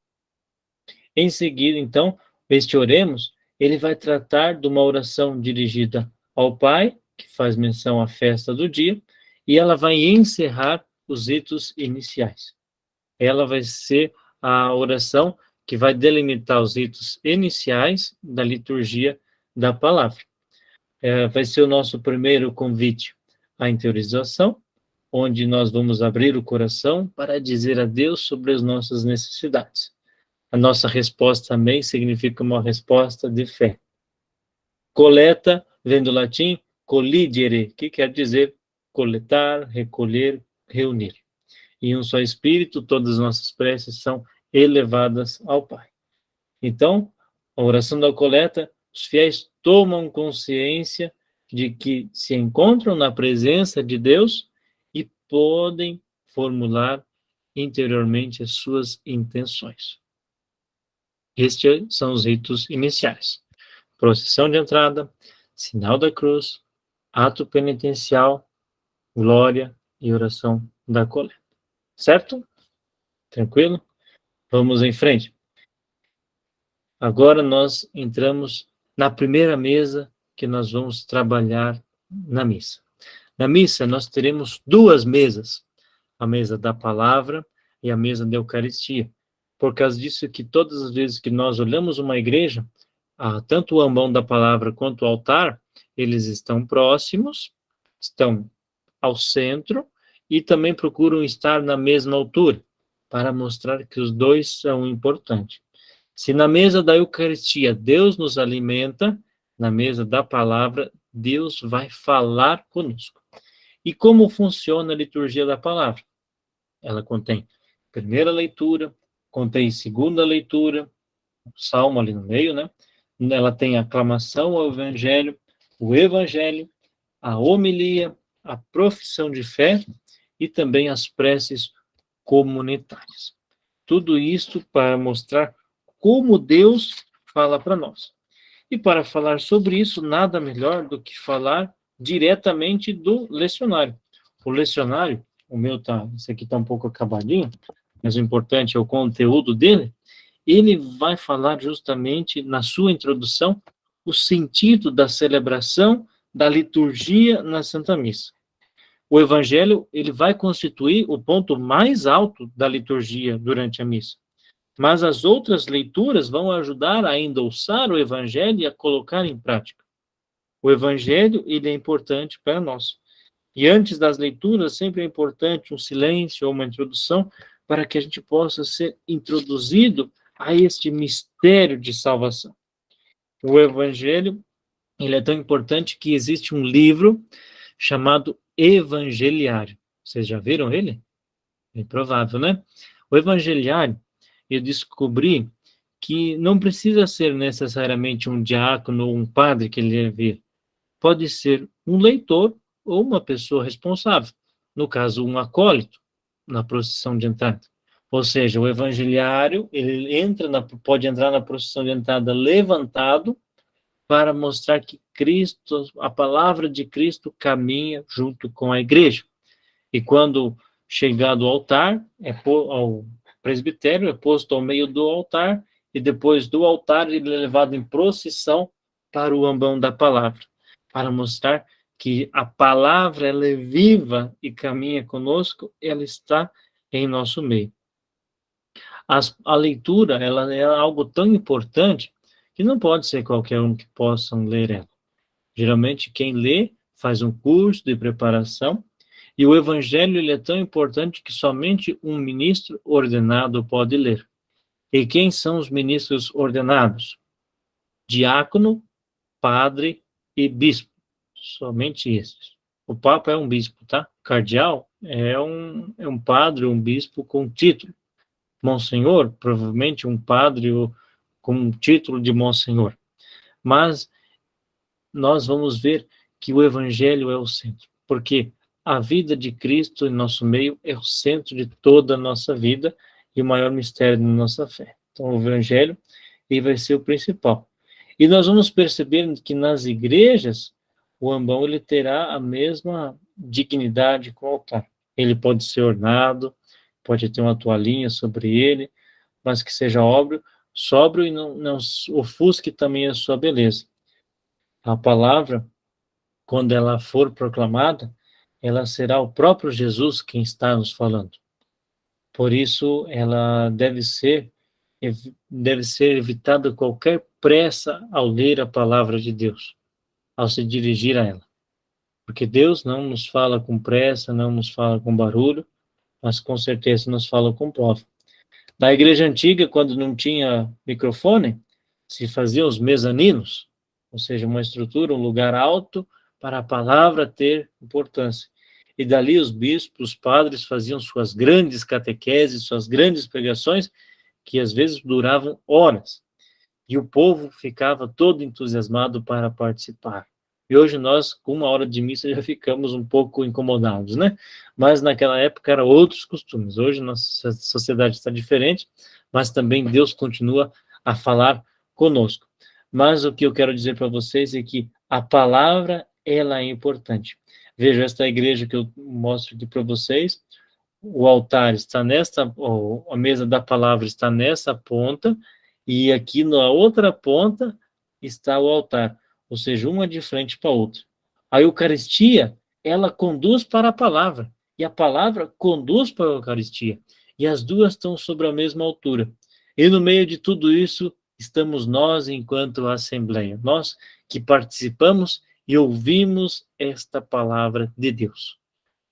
Em seguida, então, este oremos, ele vai tratar de uma oração dirigida ao Pai, que faz menção à festa do dia, e ela vai encerrar os ritos iniciais. Ela vai ser a oração que vai delimitar os ritos iniciais da liturgia da palavra. Vai ser o nosso primeiro convite à interiorização, onde nós vamos abrir o coração para dizer a Deus sobre as nossas necessidades. A nossa resposta também significa uma resposta de fé. Coleta vem do latim colligere, que quer dizer coletar, recolher, reunir. Em um só Espírito, todas as nossas preces são elevadas ao Pai. Então, a oração da coleta, os fiéis tomam consciência de que se encontram na presença de Deus e podem formular interiormente as suas intenções. Estes são os ritos iniciais. Procissão de entrada, sinal da cruz, ato penitencial, glória e oração da coleta. Certo? Tranquilo? Vamos em frente. Agora nós entramos na primeira mesa que nós vamos trabalhar na missa. Na missa nós teremos duas mesas, a mesa da palavra e a mesa da Eucaristia. Por causa disso que todas as vezes que nós olhamos uma igreja, tanto o ambão da palavra quanto o altar, eles estão próximos, estão ao centro e também procuram estar na mesma altura, para mostrar que os dois são importantes. Se na mesa da Eucaristia Deus nos alimenta, na mesa da palavra Deus vai falar conosco. E como funciona a liturgia da palavra? Ela contém primeira leitura, contém segunda leitura, salmo ali no meio, né? Ela tem a aclamação ao Evangelho, o Evangelho, a homilia, a profissão de fé e também as preces comunitárias. Tudo isto para mostrar como Deus fala para nós. E para falar sobre isso, nada melhor do que falar diretamente do lecionário. O lecionário, esse aqui está um pouco acabadinho, mas o importante é o conteúdo dele. Ele vai falar justamente na sua introdução o sentido da celebração da liturgia na Santa Missa. O Evangelho, ele vai constituir o ponto mais alto da liturgia durante a missa. Mas as outras leituras vão ajudar a endosar o Evangelho e a colocar em prática. O Evangelho, ele é importante para nós. E antes das leituras, sempre é importante um silêncio ou uma introdução para que a gente possa ser introduzido a este mistério de salvação. O Evangelho, ele é tão importante que existe um livro chamado Evangeliário. Vocês já viram ele? Bem provável, né? O evangeliário, eu descobri que não precisa ser necessariamente um diácono ou um padre que ele deve vir. Pode ser um leitor ou uma pessoa responsável. No caso, um acólito na procissão de entrada. Ou seja, o evangeliário, ele pode entrar na procissão de entrada levantado para mostrar que Cristo, a palavra de Cristo caminha junto com a igreja. E quando chegado ao altar, ao presbitério, é posto ao meio do altar, e depois do altar ele é levado em procissão para o ambão da palavra, para mostrar que a palavra ela é viva e caminha conosco, ela está em nosso meio. A leitura ela é algo tão importante que não pode ser qualquer um que possa ler ela. Geralmente quem lê faz um curso de preparação, e o evangelho ele é tão importante que somente um ministro ordenado pode ler. E quem são os ministros ordenados? Diácono, padre e bispo. Somente esses. O papa é um bispo, tá? Cardeal é um padre, um bispo com título. Monsenhor, provavelmente um padre com título de monsenhor. Mas nós vamos ver que o evangelho é o centro, porque a vida de Cristo em nosso meio é o centro de toda a nossa vida e o maior mistério da nossa fé. Então, o evangelho ele vai ser o principal. E nós vamos perceber que nas igrejas, o ambão ele terá a mesma dignidade com o altar. Ele pode ser ornado, pode ter uma toalhinha sobre ele, mas que seja sóbrio e não ofusque também a sua beleza. A palavra, quando ela for proclamada, ela será o próprio Jesus quem está nos falando. Por isso, ela deve ser evitada qualquer pressa ao ler a palavra de Deus, ao se dirigir a ela. Porque Deus não nos fala com pressa, não nos fala com barulho, mas com certeza nos fala com prova. Na igreja antiga, quando não tinha microfone, se faziam os mezaninos, ou seja, uma estrutura, um lugar alto para a palavra ter importância. E dali os bispos, os padres faziam suas grandes catequeses, suas grandes pregações, que às vezes duravam horas. E o povo ficava todo entusiasmado para participar. E hoje nós, com 1 hora de missa, já ficamos um pouco incomodados, né? Mas naquela época eram outros costumes. Hoje nossa sociedade está diferente, mas também Deus continua a falar conosco. Mas o que eu quero dizer para vocês é que a palavra, ela é importante. Veja, esta igreja que eu mostro aqui para vocês, o altar está a mesa da palavra está nessa ponta, e aqui na outra ponta está o altar, ou seja, uma de frente para a outra. A Eucaristia, ela conduz para a palavra, e a palavra conduz para a Eucaristia, e as duas estão sobre a mesma altura. E no meio de tudo isso, estamos nós enquanto Assembleia, nós que participamos e ouvimos esta palavra de Deus.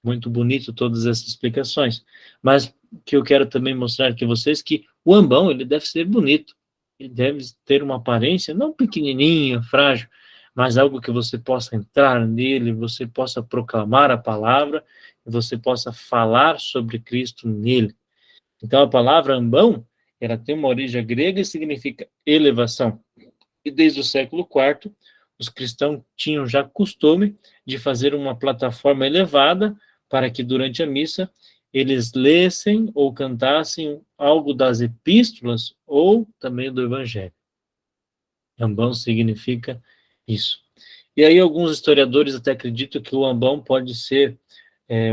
Muito bonito todas essas explicações, mas que eu quero também mostrar aqui a vocês que o ambão, ele deve ser bonito, ele deve ter uma aparência não pequenininha, frágil, mas algo que você possa entrar nele, você possa proclamar a palavra, você possa falar sobre Cristo nele. Então a palavra ambão, ela tem uma origem grega e significa elevação. E desde o século IV, os cristãos tinham já costume de fazer uma plataforma elevada para que durante a missa eles lessem ou cantassem algo das epístolas ou também do evangelho. Ambão significa isso. E aí alguns historiadores até acreditam que o ambão pode ser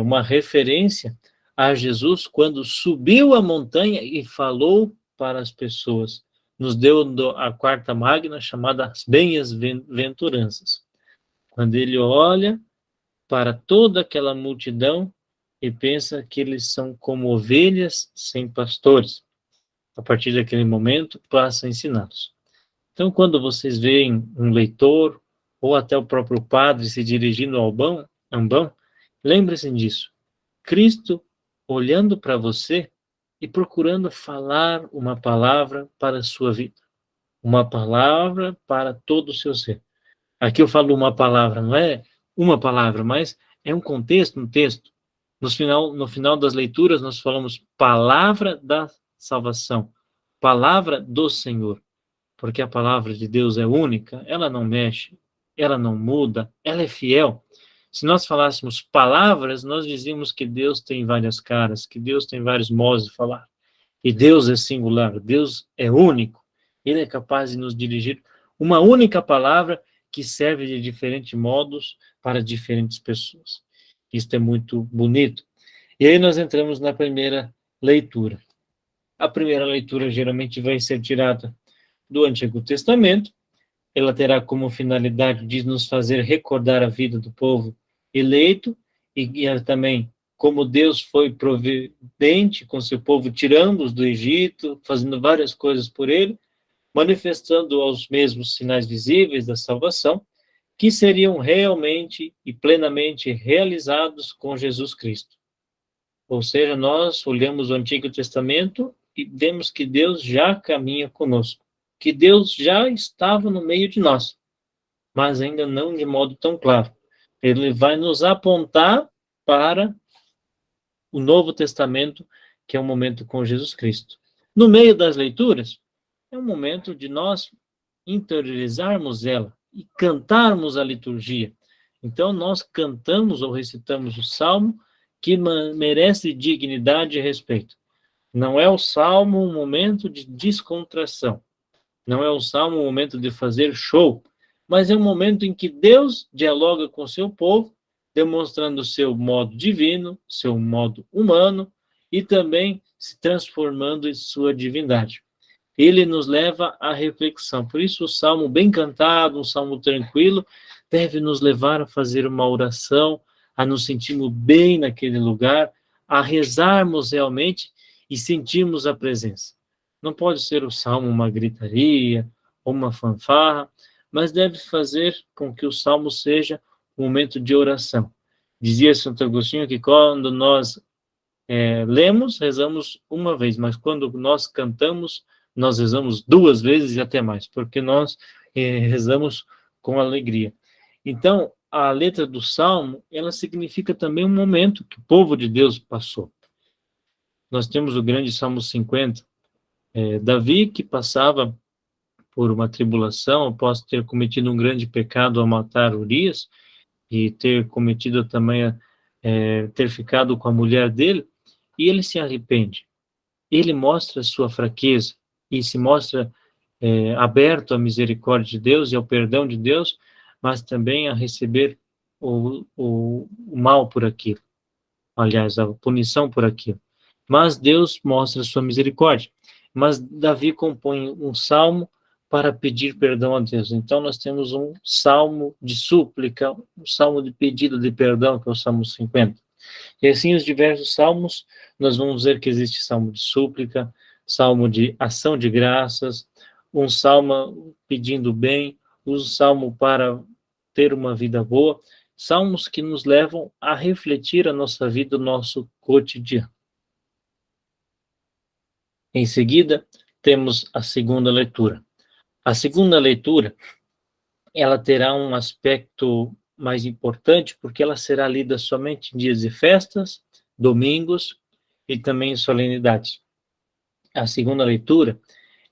uma referência a Jesus quando subiu a montanha e falou para as pessoas. Nos deu a quarta magna chamada as bem-aventuranças. Quando ele olha para toda aquela multidão e pensa que eles são como ovelhas sem pastores. A partir daquele momento, passa a ensiná-los. Então, quando vocês veem um leitor ou até o próprio padre se dirigindo ao ambão, lembre-se disso. Cristo olhando para você e procurando falar uma palavra para a sua vida. Uma palavra para todo o seu ser. Aqui eu falo uma palavra, não é uma palavra, mas é um contexto, um texto. No final das leituras, nós falamos palavra da salvação, palavra do Senhor, porque a palavra de Deus é única, ela não mexe, ela não muda, ela é fiel. Se nós falássemos palavras, nós dizíamos que Deus tem várias caras, que Deus tem vários modos de falar. E Deus é singular, Deus é único. Ele é capaz de nos dirigir uma única palavra que serve de diferentes modos para diferentes pessoas. Isso é muito bonito. E aí nós entramos na primeira leitura. A primeira leitura geralmente vai ser tirada do Antigo Testamento. Ela terá como finalidade de nos fazer recordar a vida do povo eleito e também como Deus foi providente com seu povo, tirando-os do Egito, fazendo várias coisas por ele, manifestando aos mesmos sinais visíveis da salvação, que seriam realmente e plenamente realizados com Jesus Cristo. Ou seja, nós olhamos o Antigo Testamento e vemos que Deus já caminha conosco, que Deus já estava no meio de nós, mas ainda não de modo tão claro. Ele vai nos apontar para o Novo Testamento, que é o momento com Jesus Cristo. No meio das leituras, é um momento de nós interiorizarmos ela e cantarmos a liturgia. Então, nós cantamos ou recitamos o Salmo que merece dignidade e respeito. Não é o Salmo um momento de descontração. Não é o Salmo um momento de fazer show, mas é um momento em que Deus dialoga com o seu povo, demonstrando o seu modo divino, seu modo humano, e também se transformando em sua divindade. Ele nos leva à reflexão. Por isso, o salmo bem cantado, um salmo tranquilo, deve nos levar a fazer uma oração, a nos sentirmos bem naquele lugar, a rezarmos realmente e sentirmos a presença. Não pode ser o salmo uma gritaria ou uma fanfarra, mas deve fazer com que o salmo seja um momento de oração. Dizia Santo Agostinho que quando nós lemos, rezamos uma vez, mas quando nós cantamos, nós rezamos 2 vezes e até mais, porque nós rezamos com alegria. Então, a letra do Salmo, ela significa também um momento que o povo de Deus passou. Nós temos o grande Salmo 50, Davi, que passava por uma tribulação após ter cometido um grande pecado ao matar Urias, e ter cometido também, ter ficado com a mulher dele, e ele se arrepende. Ele mostra sua fraqueza e se mostra aberto à misericórdia de Deus e ao perdão de Deus, mas também a receber o mal por aquilo. Aliás, a punição por aquilo. Mas Deus mostra sua misericórdia. Mas Davi compõe um salmo para pedir perdão a Deus. Então, nós temos um salmo de súplica, um salmo de pedido de perdão, que é o Salmo 50. E assim, os diversos salmos, nós vamos ver que existe salmo de súplica, salmo de ação de graças, um salmo pedindo bem, um salmo para ter uma vida boa, salmos que nos levam a refletir a nossa vida, o nosso cotidiano. Em seguida, temos a segunda leitura. A segunda leitura, ela terá um aspecto mais importante, porque ela será lida somente em dias de festas, domingos e também em solenidades. A segunda leitura,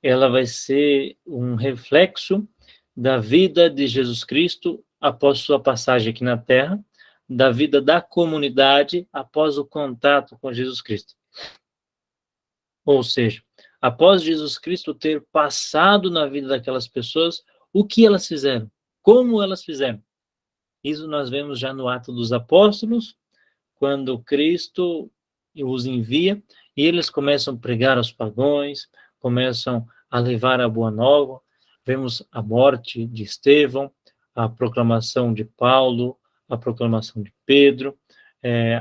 ela vai ser um reflexo da vida de Jesus Cristo após sua passagem aqui na Terra, da vida da comunidade após o contato com Jesus Cristo. Ou seja, após Jesus Cristo ter passado na vida daquelas pessoas, o que elas fizeram? Como elas fizeram? Isso nós vemos já no Atos dos Apóstolos, quando Cristo os envia, e eles começam a pregar aos pagãos, começam a levar a boa nova. Vemos a morte de Estevão, a proclamação de Paulo, a proclamação de Pedro,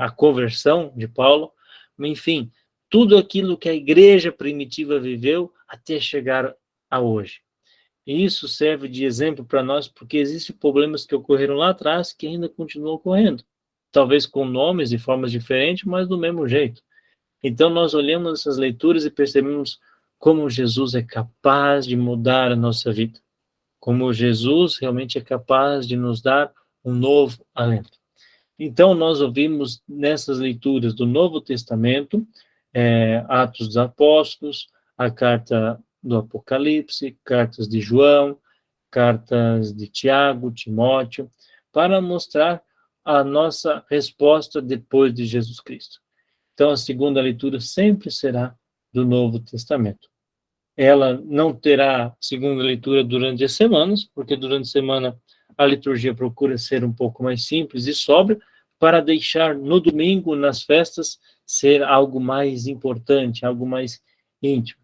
a conversão de Paulo, enfim, tudo aquilo que a igreja primitiva viveu até chegar a hoje. E isso serve de exemplo para nós, porque existem problemas que ocorreram lá atrás que ainda continuam ocorrendo. Talvez com nomes e formas diferentes, mas do mesmo jeito. Então, nós olhamos essas leituras e percebemos como Jesus é capaz de mudar a nossa vida. Como Jesus realmente é capaz de nos dar um novo alento. Então, nós ouvimos nessas leituras do Novo Testamento, Atos dos Apóstolos, a carta do Apocalipse, cartas de João, cartas de Tiago, Timóteo, para mostrar a nossa resposta depois de Jesus Cristo. Então, a segunda leitura sempre será do Novo Testamento. Ela não terá segunda leitura durante as semanas, porque durante a semana a liturgia procura ser um pouco mais simples e sóbria, para deixar no domingo, nas festas, ser algo mais importante, algo mais íntimo.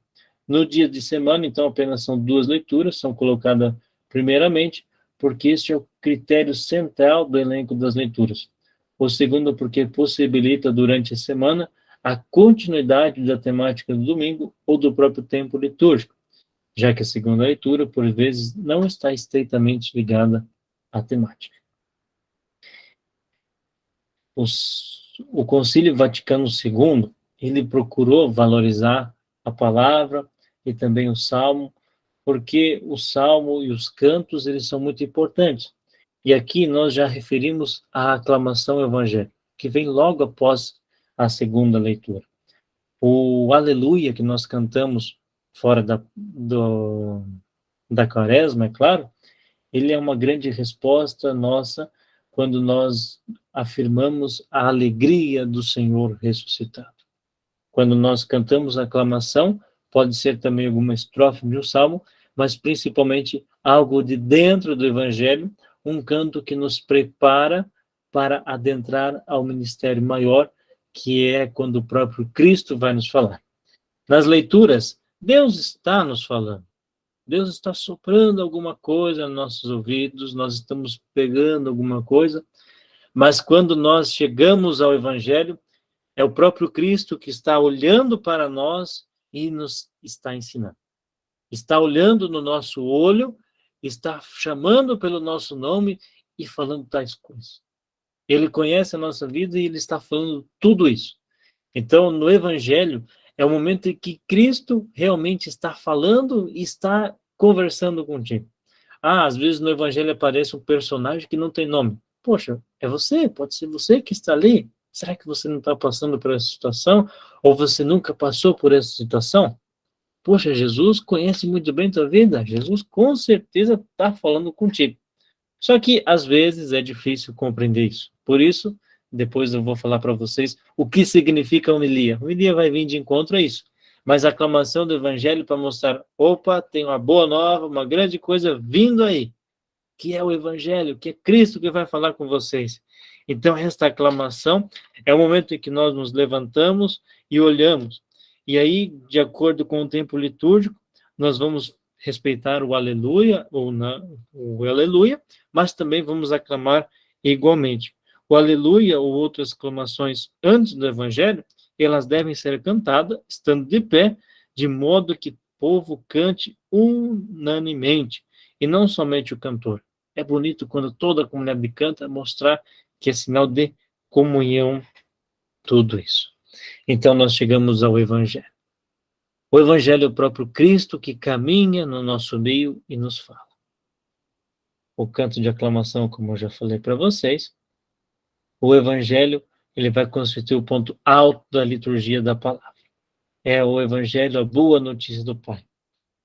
No dia de semana, então, apenas são 2 leituras, são colocadas primeiramente, porque este é o critério central do elenco das leituras. O segundo, porque possibilita durante a semana a continuidade da temática do domingo ou do próprio tempo litúrgico, já que a segunda leitura, por vezes, não está estreitamente ligada à temática. O Concílio Vaticano II, ele procurou valorizar a palavra e também o Salmo, porque o Salmo e os cantos, eles são muito importantes. E aqui nós já referimos à aclamação evangélica, que vem logo após a segunda leitura. O Aleluia, que nós cantamos fora da quaresma, é claro, ele é uma grande resposta nossa quando nós afirmamos a alegria do Senhor ressuscitado. Quando nós cantamos a aclamação, pode ser também alguma estrofe de um salmo, mas principalmente algo de dentro do Evangelho, um canto que nos prepara para adentrar ao ministério maior, que é quando o próprio Cristo vai nos falar. Nas leituras, Deus está nos falando. Deus está soprando alguma coisa nos nossos ouvidos, nós estamos pegando alguma coisa, mas quando nós chegamos ao Evangelho, é o próprio Cristo que está olhando para nós e nos está ensinando. Está olhando no nosso olho, está chamando pelo nosso nome e falando tais coisas. Ele conhece a nossa vida e ele está falando tudo isso. Então, no Evangelho, é o momento em que Cristo realmente está falando e está conversando contigo. Às vezes no Evangelho aparece um personagem que não tem nome. Poxa, é você? Pode ser você que está ali? Será que você não está passando por essa situação? Ou você nunca passou por essa situação? Poxa, Jesus conhece muito bem tua vida. Jesus com certeza está falando contigo. Só que, às vezes, é difícil compreender isso. Por isso, depois eu vou falar para vocês o que significa homilia. Homilia vai vir de encontro a isso. Mas a aclamação do Evangelho para mostrar, opa, tem uma boa nova, uma grande coisa vindo aí, que é o Evangelho, que é Cristo que vai falar com vocês. Então, esta aclamação é o momento em que nós nos levantamos e olhamos. E aí, de acordo com o tempo litúrgico, nós vamos respeitar o aleluia, o aleluia, mas também vamos aclamar igualmente. O aleluia ou outras exclamações antes do evangelho, elas devem ser cantadas estando de pé, de modo que o povo cante unanimemente, e não somente o cantor. É bonito quando toda a comunidade canta, mostrar que é sinal de comunhão tudo isso. Então nós chegamos ao evangelho. O Evangelho é o próprio Cristo que caminha no nosso meio e nos fala. O canto de aclamação, como eu já falei para vocês, o Evangelho ele vai constituir o ponto alto da liturgia da palavra. É o Evangelho, a boa notícia do Pai.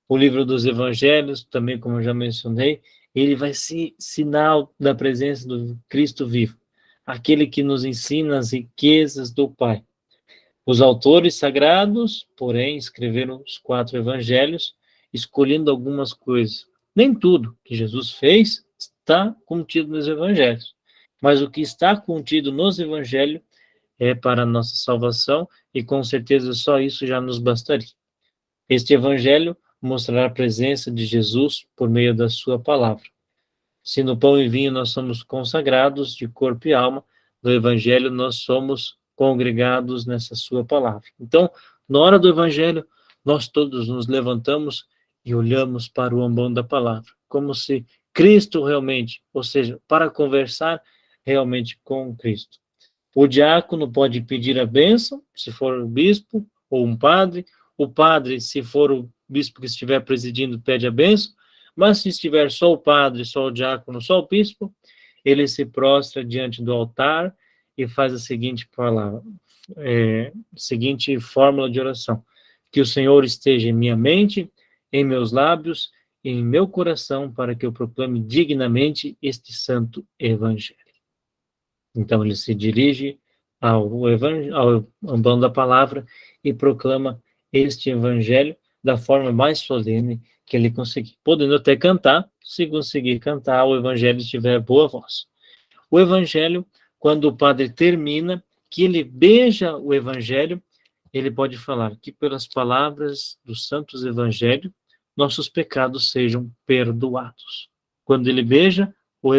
O livro dos Evangelhos, também como eu já mencionei, ele vai ser sinal da presença do Cristo vivo, aquele que nos ensina as riquezas do Pai. Os autores sagrados, porém, escreveram os 4 evangelhos, escolhendo algumas coisas. Nem tudo que Jesus fez está contido nos evangelhos, mas o que está contido nos evangelhos é para a nossa salvação, e com certeza só isso já nos bastaria. Este evangelho mostrará a presença de Jesus por meio da sua palavra. Se no pão e vinho nós somos consagrados de corpo e alma, no evangelho nós somos congregados nessa sua palavra. Então, na hora do evangelho, nós todos nos levantamos e olhamos para o ambão da palavra, como se Cristo realmente, ou seja, para conversar realmente com Cristo. O diácono pode pedir a bênção, se for o bispo ou um padre. O padre, se for o bispo que estiver presidindo, pede a bênção. Mas se estiver só o padre, só o diácono, só o bispo, ele se prostra diante do altar e faz a seguinte palavra, seguinte fórmula de oração: que o Senhor esteja em minha mente, em meus lábios, e em meu coração, para que eu proclame dignamente este santo evangelho. Então ele se dirige ao ambão da palavra e proclama este evangelho da forma mais solene que ele conseguir, podendo até cantar, se conseguir cantar, o evangelho tiver boa voz. O evangelho, quando o padre termina, que ele beija o evangelho, ele pode falar que pelas palavras dos santos evangelhos, nossos pecados sejam perdoados. Quando ele beija o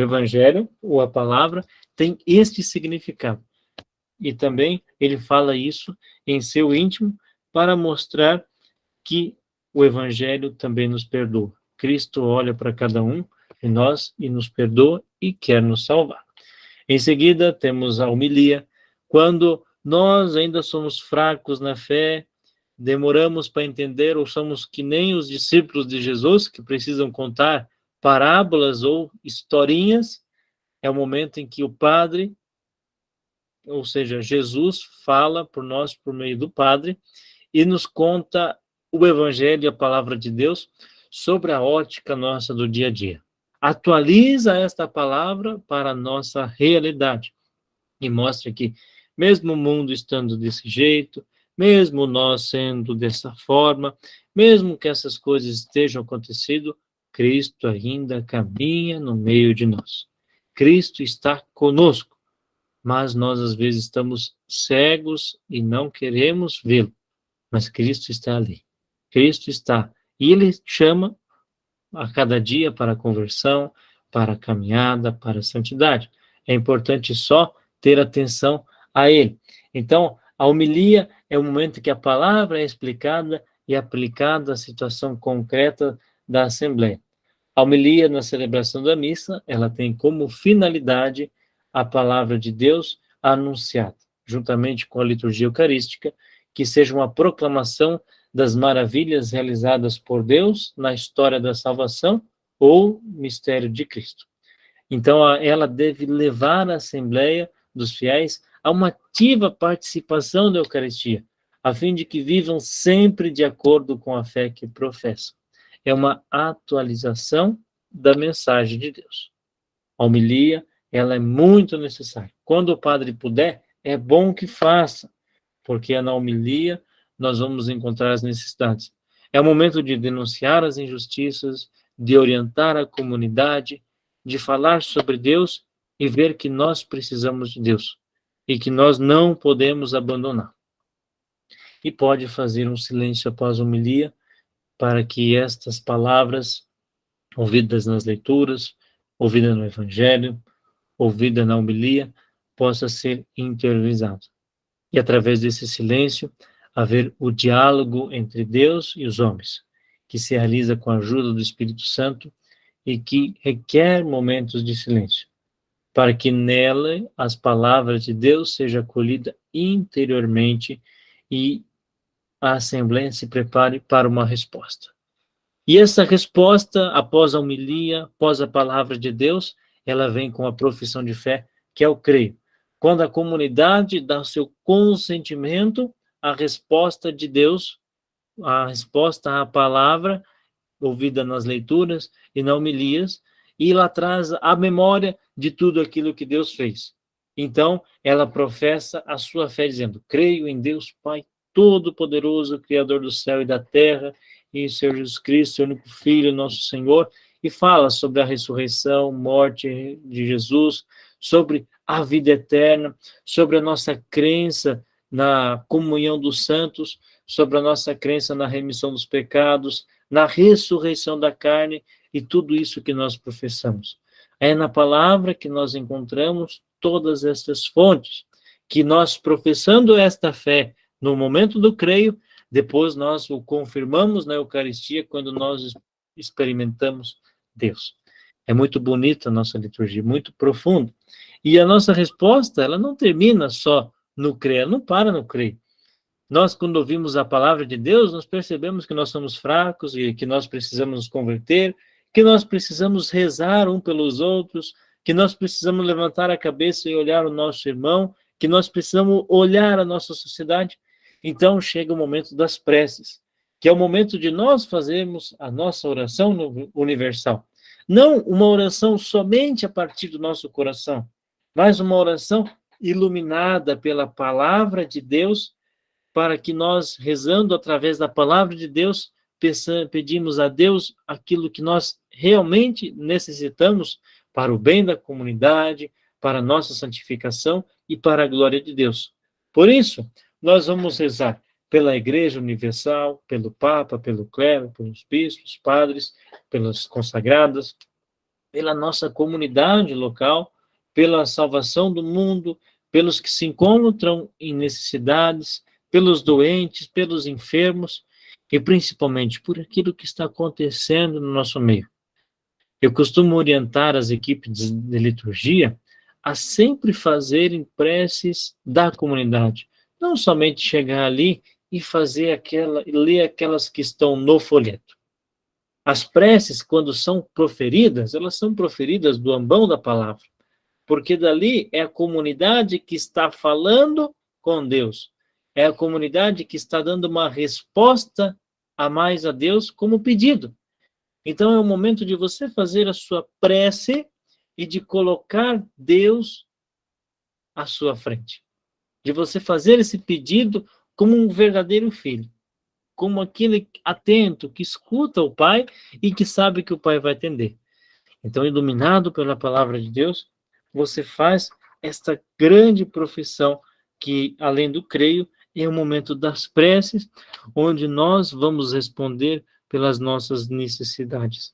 evangelho, ou a palavra, tem este significado. E também ele fala isso em seu íntimo para mostrar que o evangelho também nos perdoa. Cristo olha para cada um de nós e nos perdoa e quer nos salvar. Em seguida, temos a homilia, quando nós ainda somos fracos na fé, demoramos para entender, ou somos que nem os discípulos de Jesus, que precisam contar parábolas ou historinhas, é o momento em que o Padre, ou seja, Jesus, fala por nós por meio do Padre e nos conta o Evangelho e a Palavra de Deus sobre a ótica nossa do dia a dia. Atualiza esta palavra para a nossa realidade e mostra que, mesmo o mundo estando desse jeito, mesmo nós sendo dessa forma, mesmo que essas coisas estejam acontecendo, Cristo ainda caminha no meio de nós. Cristo está conosco, mas nós às vezes estamos cegos e não queremos vê-lo, mas Cristo está ali. Cristo está, e Ele chama a cada dia para a conversão, para a caminhada, para a santidade. É importante só ter atenção a Ele. Então, a homilia é o momento que a palavra é explicada e aplicada à situação concreta da Assembleia. A homilia na celebração da missa, ela tem como finalidade a palavra de Deus anunciada, juntamente com a liturgia eucarística, que seja uma proclamação das maravilhas realizadas por Deus na história da salvação ou mistério de Cristo. Então, ela deve levar a Assembleia dos fiéis a uma ativa participação da Eucaristia, a fim de que vivam sempre de acordo com a fé que professam. É uma atualização da mensagem de Deus. A homilia, ela é muito necessária. Quando o padre puder, é bom que faça, porque na homilia nós vamos encontrar as necessidades. É o momento de denunciar as injustiças, de orientar a comunidade, de falar sobre Deus e ver que nós precisamos de Deus e que nós não podemos abandonar. E pode fazer um silêncio após a homilia para que estas palavras, ouvidas nas leituras, ouvidas no Evangelho, ouvidas na homilia, possa ser interiorizada. E através desse silêncio, haver o diálogo entre Deus e os homens, que se realiza com a ajuda do Espírito Santo e que requer momentos de silêncio, para que nela as palavras de Deus sejam acolhidas interiormente e a Assembleia se prepare para uma resposta. E essa resposta, após a homilia, após a palavra de Deus, ela vem com a profissão de fé, que é o creio. Quando a comunidade dá o seu consentimento à resposta de Deus, a resposta à palavra, ouvida nas leituras e na homilias, e ela traz a memória de tudo aquilo que Deus fez. Então, ela professa a sua fé, dizendo: creio em Deus Pai Todo-Poderoso, Criador do céu e da terra, e em Senhor Jesus Cristo, seu único Filho, nosso Senhor, e fala sobre a ressurreição, morte de Jesus, sobre a vida eterna, sobre a nossa crença na comunhão dos santos, sobre a nossa crença na remissão dos pecados, na ressurreição da carne e tudo isso que nós professamos. É na palavra que nós encontramos todas estas fontes, que nós, professando esta fé no momento do creio, depois nós o confirmamos na Eucaristia quando nós experimentamos Deus. É muito bonita a nossa liturgia, muito profunda. E a nossa resposta, ela não termina só no crer, não para no crer. Nós, quando ouvimos a palavra de Deus, nós percebemos que nós somos fracos e que nós precisamos nos converter, que nós precisamos rezar um pelos outros, que nós precisamos levantar a cabeça e olhar o nosso irmão, que nós precisamos olhar a nossa sociedade. Então chega o momento das preces, que é o momento de nós fazermos a nossa oração universal. Não uma oração somente a partir do nosso coração, mas uma oração iluminada pela palavra de Deus, para que nós, rezando através da palavra de Deus, pedimos a Deus aquilo que nós realmente necessitamos para o bem da comunidade, para a nossa santificação e para a glória de Deus. Por isso, nós vamos rezar pela Igreja Universal, pelo Papa, pelo clero, pelos bispos, padres, pelas consagradas, pela nossa comunidade local, pela salvação do mundo, pelos que se encontram em necessidades, pelos doentes, pelos enfermos e principalmente por aquilo que está acontecendo no nosso meio. Eu costumo orientar as equipes de liturgia a sempre fazerem preces da comunidade, não somente chegar ali e fazer ler aquelas que estão no folheto. As preces, quando são proferidas, elas são proferidas do ambão da palavra, porque dali é a comunidade que está falando com Deus, é a comunidade que está dando uma resposta a mais a Deus como pedido. Então é o momento de você fazer a sua prece e de colocar Deus à sua frente, de você fazer esse pedido como um verdadeiro filho, como aquele atento que escuta o Pai e que sabe que o Pai vai atender. Então, iluminado pela palavra de Deus, você faz esta grande profissão que, além do creio, é o momento das preces, onde nós vamos responder pelas nossas necessidades.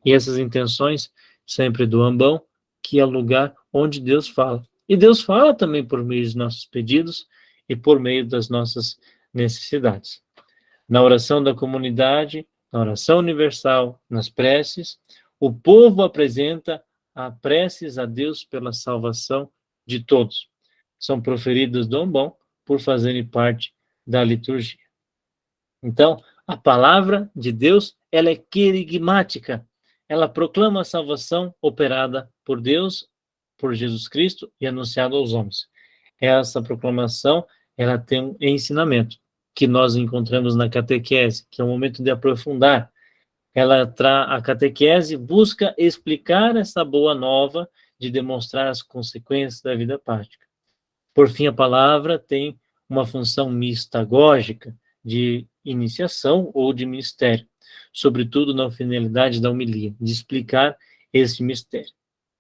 E essas intenções sempre do ambão, que é o lugar onde Deus fala. E Deus fala também por meio dos nossos pedidos e por meio das nossas necessidades. Na oração da comunidade, na oração universal, nas preces, o povo apresenta a preces a Deus pela salvação de todos. São proferidas do ambão por fazerem parte da liturgia. Então, a palavra de Deus, ela é querigmática. Ela proclama a salvação operada por Deus, por Jesus Cristo e anunciada aos homens. Essa proclamação, ela tem um ensinamento que nós encontramos na catequese, que é o momento de aprofundar. A catequese busca explicar essa boa nova, de demonstrar as consequências da vida prática. Por fim, a palavra tem uma função mistagógica, de iniciação ou de mistério, sobretudo na finalidade da homilia, de explicar esse mistério.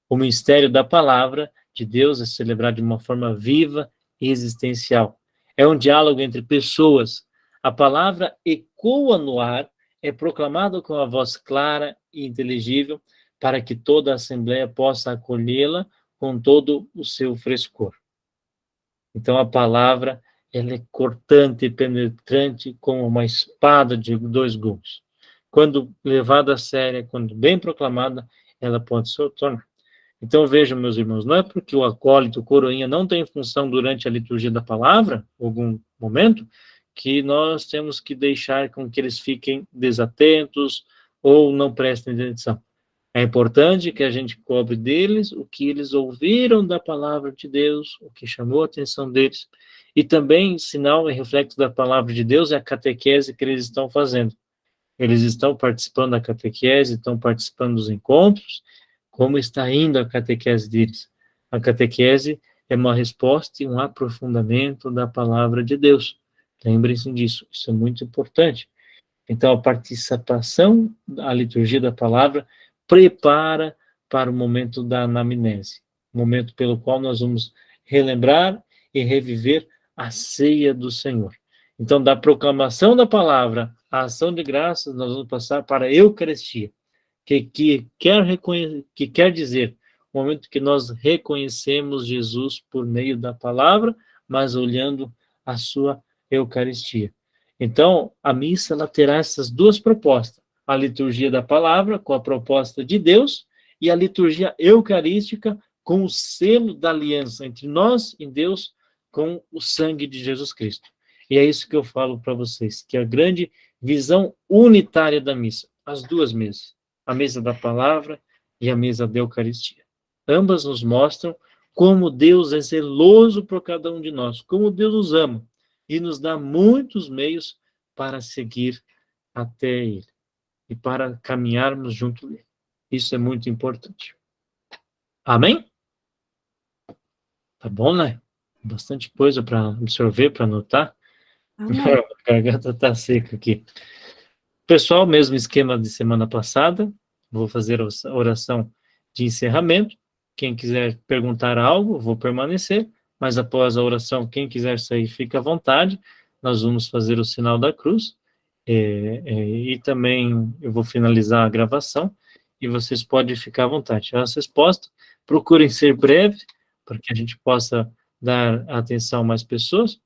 O mistério da palavra de Deus é celebrado de uma forma viva e existencial. É um diálogo entre pessoas. A palavra ecoa no ar, é proclamada com a voz clara e inteligível, para que toda a Assembleia possa acolhê-la com todo o seu frescor. Então a palavra, ela é cortante e penetrante como uma espada de 2 gumes. Quando levada a sério, quando bem proclamada, ela pode se tornar. Então vejam, meus irmãos, não é porque o acólito, o coroinha, não tem função durante a liturgia da palavra, em algum momento, que nós temos que deixar com que eles fiquem desatentos ou não prestem atenção. É importante que a gente cobre deles o que eles ouviram da palavra de Deus, o que chamou a atenção deles, e também, sinal e reflexo da palavra de Deus, é a catequese que eles estão fazendo. Eles estão participando da catequese, estão participando dos encontros, como está indo a catequese deles. A catequese é uma resposta e um aprofundamento da palavra de Deus. Lembrem-se disso, isso é muito importante. Então, a participação da liturgia da palavra prepara para o momento da anamnese, momento pelo qual nós vamos relembrar e reviver a ceia do Senhor. Então, da proclamação da palavra, a ação de graças, nós vamos passar para a Eucaristia, que quer dizer o momento que nós reconhecemos Jesus por meio da palavra, mas olhando a sua Eucaristia. Então, a missa ela terá essas 2 propostas, a liturgia da palavra, com a proposta de Deus, e a liturgia eucarística, com o selo da aliança entre nós e Deus, com o sangue de Jesus Cristo. E é isso que eu falo para vocês, que é a grande visão unitária da missa, as 2 mesas, a mesa da palavra e a mesa da Eucaristia. Ambas nos mostram como Deus é zeloso por cada um de nós, como Deus nos ama e nos dá muitos meios para seguir até Ele e para caminharmos junto dele. Isso é muito importante. Amém? Tá bom, né? Bastante coisa para absorver, para anotar. Amém. A garganta tá seca aqui. Pessoal, mesmo esquema de semana passada, vou fazer a oração de encerramento. Quem quiser perguntar algo, vou permanecer, mas após a oração, quem quiser sair, fica à vontade. Nós vamos fazer o sinal da cruz, e também eu vou finalizar a gravação, e vocês podem ficar à vontade. As respostas, procurem ser breves, para que a gente possa dar atenção a mais pessoas.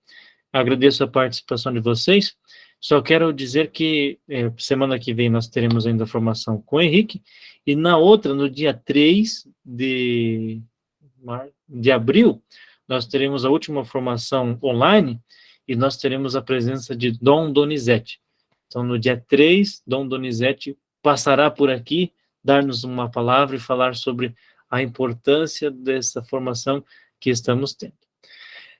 Agradeço a participação de vocês. Só quero dizer que semana que vem nós teremos ainda formação com o Henrique, e na outra, no dia 3 de abril, nós teremos a última formação online, e nós teremos a presença de Dom Donizete. Então, no dia 3, Dom Donizete passará por aqui, dar-nos uma palavra e falar sobre a importância dessa formação que estamos tendo.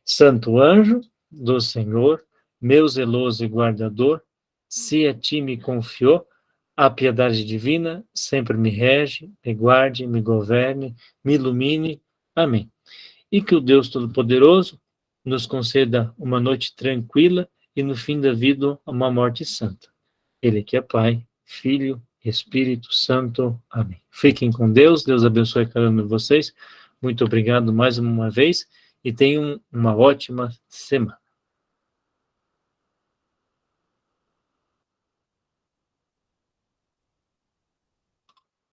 Santo anjo do Senhor, meu zeloso e guardador, se a ti me confiou, a piedade divina sempre me rege, me guarde, me governe, me ilumine. Amém. E que o Deus Todo-Poderoso nos conceda uma noite tranquila e no fim da vida uma morte santa. Ele que é Pai, Filho, Espírito Santo. Amém. Fiquem com Deus, Deus abençoe cada um de vocês. Muito obrigado mais uma vez e tenham uma ótima semana.